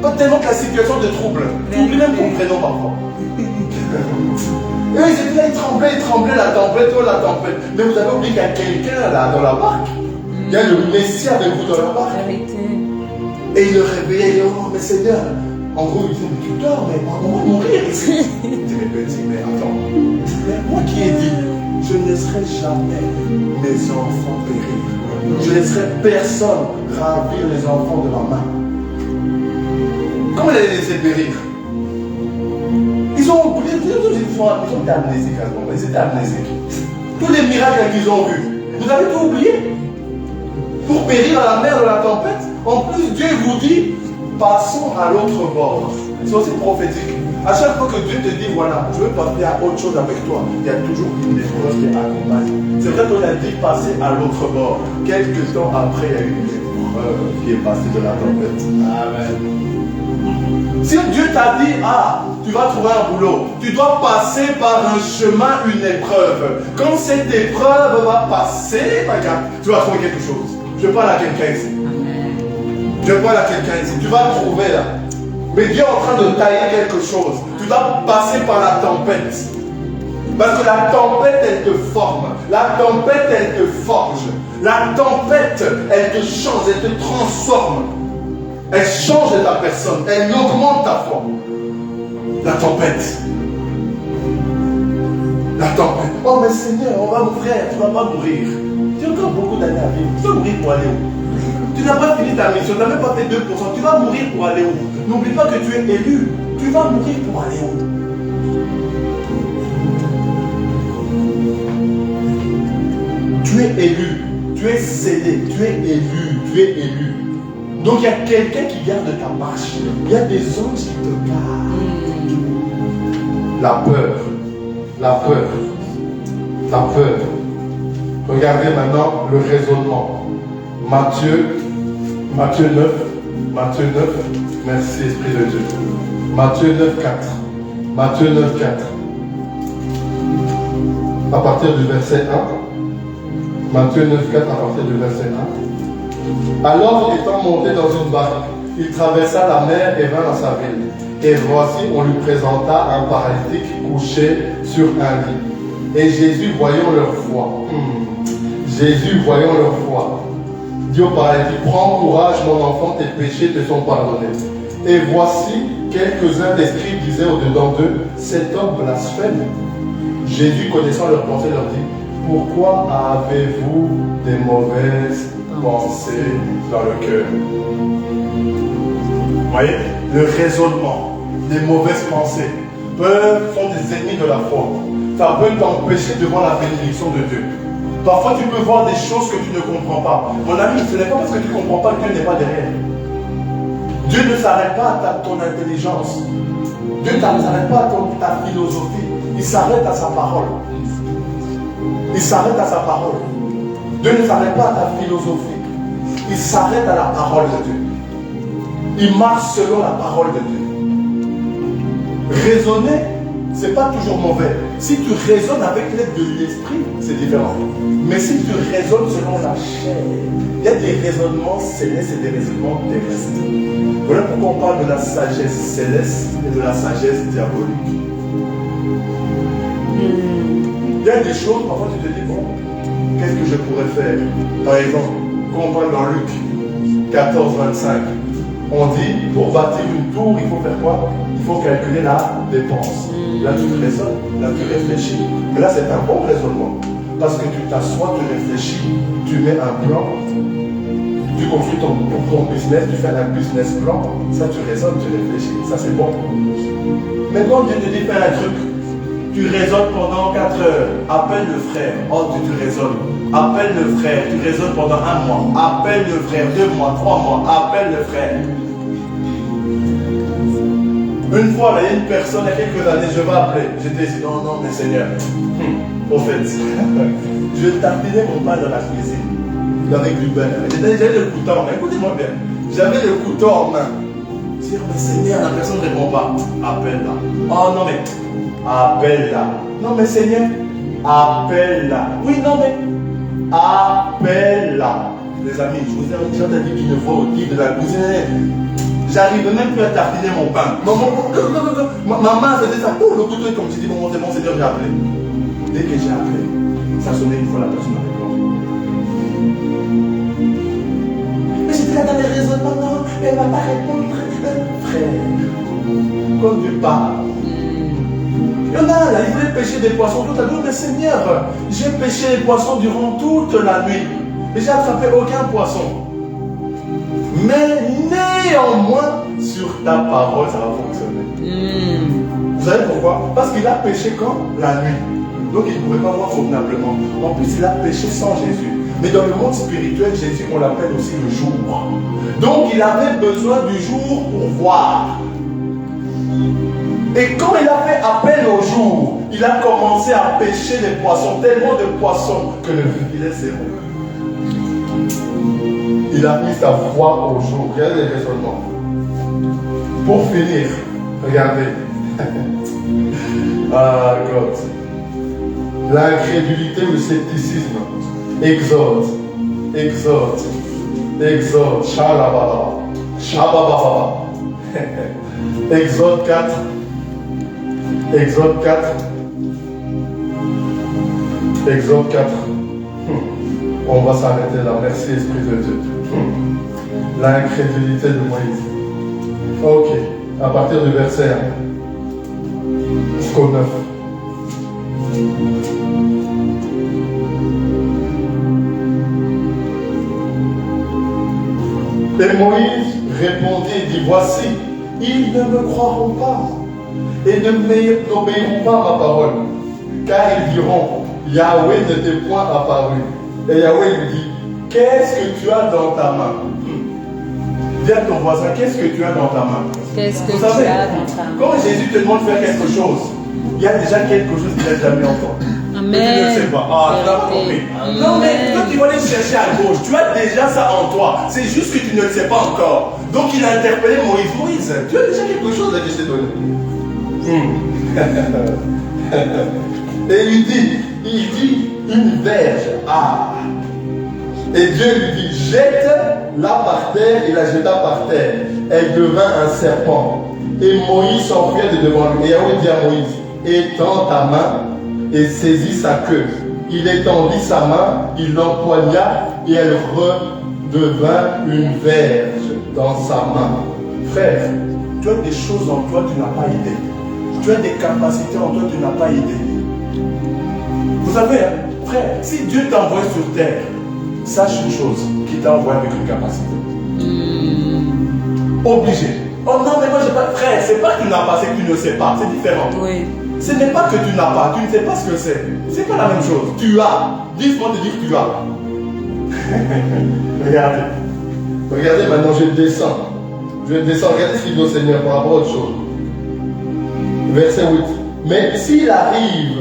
Pas tellement que la situation te trouble. Tu oublies même ton prénom parfois. Et eux, ils étaient là, ils tremblaient, la tempête, oh la tempête. Mais vous avez oublié qu'il y a quelqu'un là dans la barque. Il y a le Messie avec vous dans la barque. Vérité. Et il le réveillait, il dit, oh mais Seigneur. En gros, il dit, mais tu dors, mais on va mourir ici. Il dit, mais petit, mais attends. Mais moi qui ai dit, je ne laisserai jamais mes enfants périr. Je ne laisserai personne ravir les enfants de ma main. Comment il allait laisser périr? Ils ont oublié, ils étaient amnésiques à ce moment, ils étaient amnésiques. Tous les miracles qu'ils ont vus, vous avez tout oublié? Pour périr à la mer de la tempête. En plus, Dieu vous dit, passons à l'autre bord. C'est aussi prophétique. À chaque fois que Dieu te dit, voilà, je veux passer à autre chose avec toi, il y a toujours une épreuve qui accompagne. C'est vrai qu'on a dit passer à l'autre bord. Quelques temps après, il y a eu une épreuve qui est passée de la tempête. Amen. Si Dieu t'a dit, ah, tu vas trouver un boulot, tu dois passer par un chemin, une épreuve. Quand cette épreuve va passer, regarde, tu vas trouver quelque chose. Je parle à quelqu'un ici. Je parle à quelqu'un ici. Tu vas trouver là. Mais Dieu est en train de tailler quelque chose. Tu dois passer par la tempête. Parce que la tempête, elle te forme. La tempête, elle te forge. La tempête, elle te change, elle te transforme. Elle change de ta personne. Elle augmente ta foi. La tempête. La tempête. Oh mais Seigneur, on va mourir. Tu ne vas pas mourir. Tu as encore beaucoup d'années à vivre. Tu vas mourir pour aller où? Tu n'as pas fini ta mission. Tu n'as même pas fait 2%. Tu vas mourir pour aller où? N'oublie pas que tu es élu. Tu vas mourir pour aller où? Tu es élu. Tu es scellé. Tu es élu. Tu es élu. Donc il y a quelqu'un qui garde ta marche. Il y a des anges qui te gardent. La peur. La peur. La peur. Regardez maintenant le raisonnement. Matthieu 9. Matthieu 9. Merci Esprit de Dieu. Matthieu 9, 4. Matthieu 9, 4. À partir du verset 1. Matthieu 9, 4 à partir du verset 1. Alors, étant monté dans une barque, il traversa la mer et vint dans sa ville. Et voici, on lui présenta un paralytique couché sur un lit. Et Jésus, voyant leur foi, Jésus, voyant leur foi, dit au paralytique, prends courage, mon enfant, tes péchés te sont pardonnés. Et voici, quelques-uns des scribes disaient au-dedans d'eux, cet homme blasphème. Jésus, connaissant leurs pensées, leur dit, pourquoi avez-vous des mauvaises pensées dans le cœur? Vous voyez, le raisonnement, les mauvaises pensées sont des ennemis de la foi. Ça peut t'empêcher de voir la bénédiction de Dieu. Parfois, tu peux voir des choses que tu ne comprends pas. Mon ami, ce n'est pas parce que tu ne comprends pas que Dieu n'est pas derrière. Dieu ne s'arrête pas à ton intelligence. Dieu ne s'arrête pas à ta philosophie. Il s'arrête à sa parole. Il s'arrête à sa parole. Dieu ne s'arrête pas à ta philosophie. Il s'arrête à la parole de Dieu. Il marche selon la parole de Dieu. Raisonner, ce n'est pas toujours mauvais. Si tu raisonnes avec l'aide de l'esprit, c'est différent. Mais si tu raisonnes selon la chair, il y a des raisonnements célestes et des raisonnements terrestres. Voilà pourquoi on parle de la sagesse céleste et de la sagesse diabolique. Il y a des choses, parfois tu te dis, bon, qu'est-ce que je pourrais faire? Par exemple, quand on parle dans Luc 14, 25, on dit, pour bâtir une tour, il faut faire quoi? Il faut calculer la dépense. Là, tu raisonnes, là, tu réfléchis. Mais là, c'est un bon raisonnement. Parce que tu t'assois, tu réfléchis, tu mets un plan, tu construis ton business, tu fais un business plan. Ça, tu raisonnes, tu réfléchis. Ça, c'est bon. Mais quand Dieu te dit fais un truc, tu raisonnes pendant 4 heures. Appelle le frère. Oh, tu raisonnes. Appelle le frère. Tu raisonnes pendant 1 mois. Appelle le frère. 2 mois, 3 mois. Appelle le frère. Une fois, il y a une personne, il y a quelques années, je vais appeler. J'étais ici, non, mais Seigneur, au fait, je tapinais mon pain dans la cuisine, avec du beurre. J'avais le couteau en main, écoutez-moi bien. J'avais le couteau en main. Je dis, mais Seigneur, la personne ne répond pas. Appelle-la. Oh non, mais appelle-la. Non, mais Seigneur, appelle-la. Oui, non, mais appelle-la. Les amis, je vous ai déjà dit qu'une voix audible de la cuisine. J'arrive même plus à tartiner mon pain. Ma main faisait ça. Oh, le couteau est comme je dis, bon, c'est bon, Seigneur, j'ai appelé. Dès que j'ai appelé, ça sonnait une fois, la personne avait répondu. Mais j'étais là dans les raisonnements, non, elle ne va pas répondre. Frère, comme tu parles. Il y en a, là, il voulait pêcher des poissons toute la nuit. Mais Seigneur, j'ai pêché les poissons durant toute la nuit. Et j'ai attrapé aucun poisson. Mais n'ayant Néanmoins, sur ta parole, ça va fonctionner. Vous savez pourquoi? Parce qu'il a péché quand? La nuit. Donc il ne pouvait pas voir convenablement. En plus, il a péché sans Jésus. Mais dans le monde spirituel, Jésus, on l'appelle aussi le jour. Donc il avait besoin du jour pour voir. Et quand il a fait appel au jour, il a commencé à pêcher les poissons, tellement de poissons que le filet s'est rompu. Il a mis sa foi au jour. Regardez les raisonnements. Pour finir, regardez. Ah, God. L'incrédulité ou le scepticisme. Exode. Shalababa. Shabababa. Exode 4. Exode 4. On va s'arrêter là. Merci, Esprit de Dieu. L'incrédulité de Moïse. Ok. À partir du verset 1 jusqu'au 9. Et Moïse répondit et dit, voici, ils ne me croiront pas et n'obéiront pas à ma parole, car ils diront, Yahweh ne t'est point apparu. Et Yahweh lui dit, qu'est-ce que tu as dans ta main? Dis à ton voisin, qu'est-ce que tu as dans ta main? Qu'est-ce que Vous tu savez, as dans ta main? quand Jésus te demande de faire quelque chose, il y a déjà quelque chose qu'il a déjà mis en toi. Amen. Mais tu ne le sais pas. Ah, tu n'as pas compris. Non, mais toi, tu vas aller chercher à gauche. Tu as déjà ça en toi. C'est juste que tu ne le sais pas encore. Donc, il a interpellé Moïse. Moïse, tu as déjà quelque chose que je t'ai donné. Et il dit, une verge. Ah. Et Dieu lui dit, jette-la par terre. Il la jeta par terre. Elle devint un serpent. Et Moïse s'enfuit de devant lui. Et Yahweh dit à Moïse, étends ta main et saisit sa queue. Il étendit sa main, il l'empoigna et elle redevint une verge dans sa main. Frère, tu as des choses en toi que tu n'as pas idée. Tu as des capacités en toi que tu n'as pas idée. Vous savez, frère, si Dieu t'a envoyé sur terre, sache une chose, qu'il t'a envoyé avec une capacité. Obligé. Oh non, mais moi j'ai pas. Frère, c'est pas que tu n'as pas, c'est que tu ne sais pas. C'est différent. Oui. Ce n'est pas que tu n'as pas, tu ne sais pas ce que c'est. C'est pas la même chose. Tu as. Dis-moi de dire que tu as. Regardez. Regardez maintenant, je descends. Regardez ce qu'il dit au Seigneur par rapport à autre chose. Verset 8. Mais s'il arrive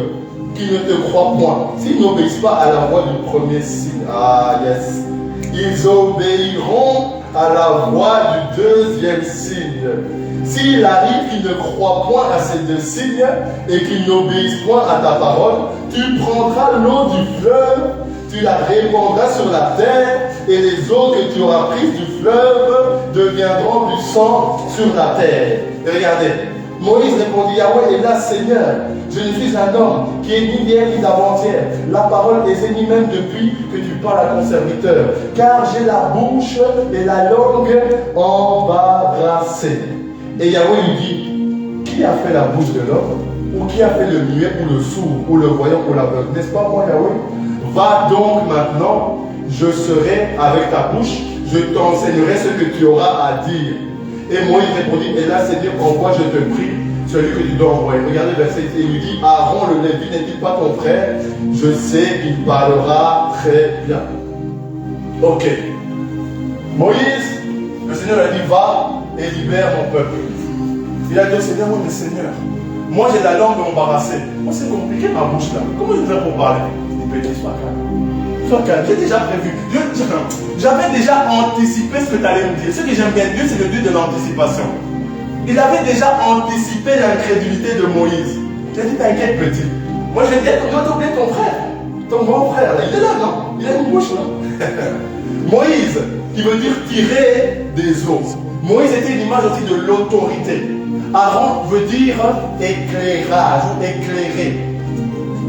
qu'ils ne te croient point, s'ils n'obéissent pas à la voix du premier signe, ah yes, ils obéiront à la voix du deuxième signe. S'il arrive qu'ils ne croient point à ces deux signes et qu'ils n'obéissent point à ta parole, tu prendras l'eau du fleuve, tu la répandras sur la terre et les eaux que tu auras prises du fleuve deviendront du sang sur la terre. Et regardez, Moïse répondit, Yahweh est là, Seigneur. Je ne suis un homme qui est ni d'hier ni d'avant-hier. La parole est ni même depuis que tu parles à ton serviteur. Car j'ai la bouche et la langue embarrassées. Et Yahweh lui dit, qui a fait la bouche de l'homme? Ou qui a fait le muet, ou le sourd, ou le voyant, ou l'aveugle? N'est-ce pas moi, Yahweh? Va donc maintenant, je serai avec ta bouche, je t'enseignerai ce que tu auras à dire. Et Moïse répondit, et là, Seigneur, envoie, je te prie, celui que tu dois envoyer. Regardez le verset, il lui dit, Aaron le Lévi n'est-il pas ton frère? Je sais qu'il parlera très bien. Ok. Moïse, le Seigneur a dit, va et libère mon peuple. Il a dit au Seigneur, oui, mais Seigneur, moi j'ai la langue embarrassée. Moi c'est compliqué ma bouche là. Comment je vais faire pour parler? Il dit, petit, sois calme. Sois calme, j'ai déjà prévu. J'avais déjà anticipé ce que tu allais me dire. Ce que j'aime bien Dieu, c'est le Dieu de l'anticipation. Il avait déjà anticipé l'incrédulité de Moïse. Il a dit, t'inquiète petit. Moi je vais dire, tu dois oublier ton frère. Ton grand frère, là, il est là, non? Il a une bouche, non? Moïse, qui veut dire tirer des eaux. Moïse était une image aussi de l'autorité. Aaron veut dire éclairage ou éclairer.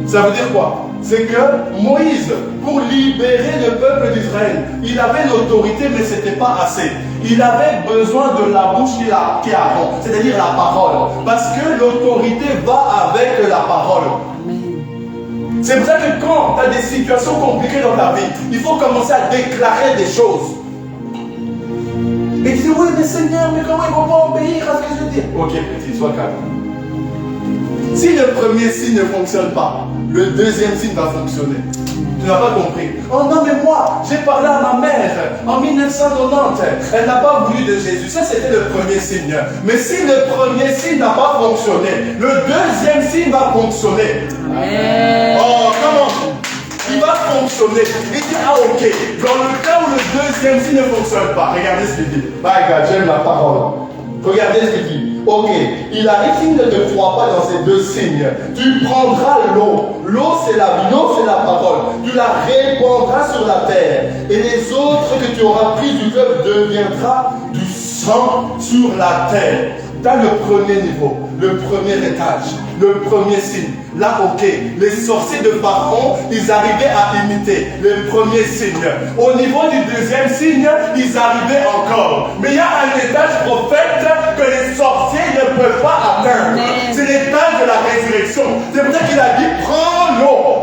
Ça veut dire quoi? C'est que Moïse, pour libérer le peuple d'Israël, il avait l'autorité, mais ce n'était pas assez. Il avait besoin de la bouche qui est Aaron, c'est-à-dire la parole. Parce que l'autorité va avec la parole. C'est pour ça que quand tu as des situations compliquées dans ta vie, il faut commencer à déclarer des choses. Et tu dis, oui, mais Seigneur, mais comment ils vont pas obéir à ce que je dis? Ok, petit, sois calme. Si le premier signe ne fonctionne pas, le deuxième signe va fonctionner. Tu n'as pas compris. Oh non, mais moi, j'ai parlé à ma mère en 1990. Elle n'a pas voulu de Jésus. Ça, c'était le premier signe. Mais si le premier signe n'a pas fonctionné, le deuxième signe va fonctionner. Amen. Oh, comment? Il va fonctionner. Il dit, ah ok, dans le cas où le deuxième signe ne fonctionne pas, regardez ce qu'il dit. My God, j'aime la parole. Regardez ce qu'il dit. Ok, il arrive qu'il ne te croit pas dans ces deux signes. Tu prendras l'eau. L'eau, c'est la vie. L'eau, c'est la parole. Tu la répandras sur la terre. Et les autres que tu auras pris du fleuve deviendra du sang sur la terre. Dans le premier niveau, le premier étage, le premier signe. Là, ok, les sorciers de Pharaon, ils arrivaient à imiter le premier signe. Au niveau du deuxième signe, ils arrivaient encore. Mais il y a un étage prophète que les sorciers ne peuvent pas atteindre. C'est l'étage de la résurrection. C'est pour ça qu'il a dit, prends l'eau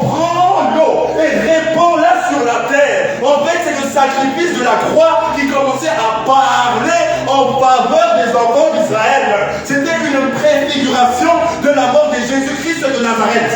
et répands-la sur la terre. En fait, c'est le sacrifice de la croix qui commençait à parler en faveur des enfants d'Israël. C'était une préfiguration de la mort de Jésus-Christ de Nazareth.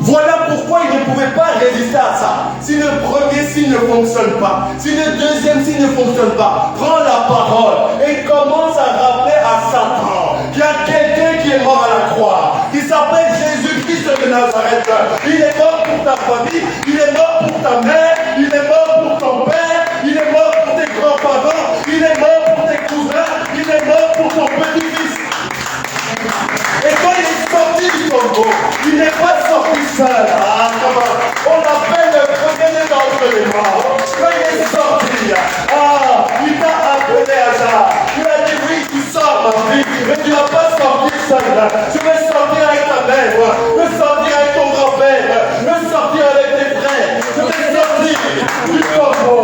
Voilà pourquoi il ne pouvait pas résister à ça. Si le premier signe ne fonctionne pas, si le deuxième signe ne fonctionne pas, prends la parole et commence à rappeler à Satan qu'il y a quelqu'un qui est mort à la croix, qui s'appelle Jésus-Christ de Nazareth. Il est mort pour ta famille, il est mort pour ta mère, il est mort pour ton père, il est mort pour tes grands-parents, il est mort pour tes cousins, il est mort pour ton petit-fils. Et quand il est sorti du tombeau, il n'est pas sorti seul. Ah, comment? On l'appelle le premier d'entre les morts. Quand il est sorti, il t'a appelé à ça. Il a dit, oui, tu sors ma fille, mais tu ne vas pas sortir seul. Tu veux sortir avec ta mère, tu veux sortir avec ton grand-père, tu veux sortir avec tes frères, tu veux sortir du tombeau.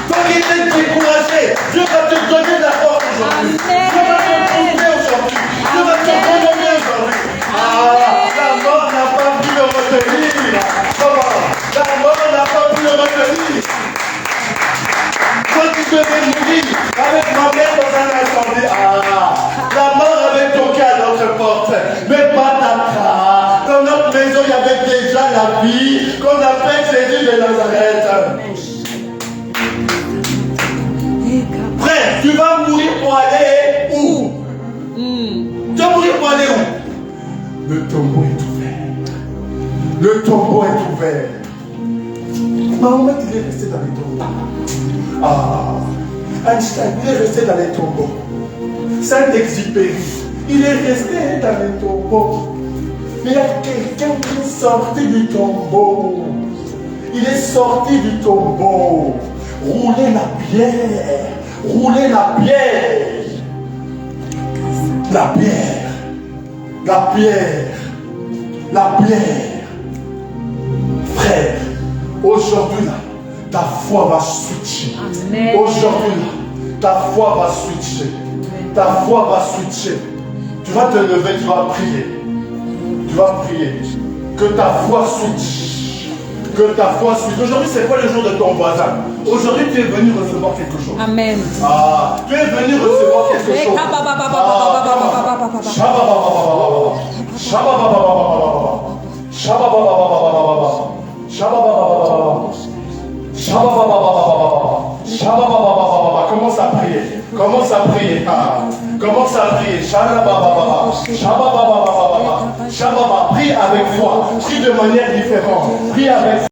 Donc il est découragé. Dieu va te donner la force aujourd'hui. Dieu va te booster aujourd'hui. Dieu va te redonner aujourd'hui. La mort n'a pas pu le retenir. Comment? La mort n'a pas pu le retenir. Quand tu devais mourir avec ma mère dans un incendie, la mort avait toqué à notre porte, mais pas ta. Dans notre maison, il y avait déjà la vie qu'on appelle Jésus de Nazareth. Frère, tu vas mourir pour aller où? Tu vas mourir pour aller où? Le tombeau est ouvert. Le tombeau est ouvert. Mahomet, il est resté dans les tombeaux. Einstein, il est resté dans les tombeaux. Saint-Exupéry, il est resté dans les tombeaux. Mais il y a quelqu'un qui est sorti du tombeau. Il est sorti du tombeau. Roulez la pierre. Roulez la pierre. La pierre. La pierre. La pierre. Frère, aujourd'hui là, ta foi va switcher. Aujourd'hui là, ta foi va switcher. Ta foi va switcher. Tu vas te lever, tu vas prier. Tu vas prier. Que ta foi switch. Que ta foi switch. Aujourd'hui, c'est pas le jour de ton voisin. Aujourd'hui, tu es venu recevoir quelque chose. Amen. Tu es venu recevoir quelque chose. Commence à prier. Commence à prier. Commence à prier. Prie avec foi. Prie de manière différente. Prie avec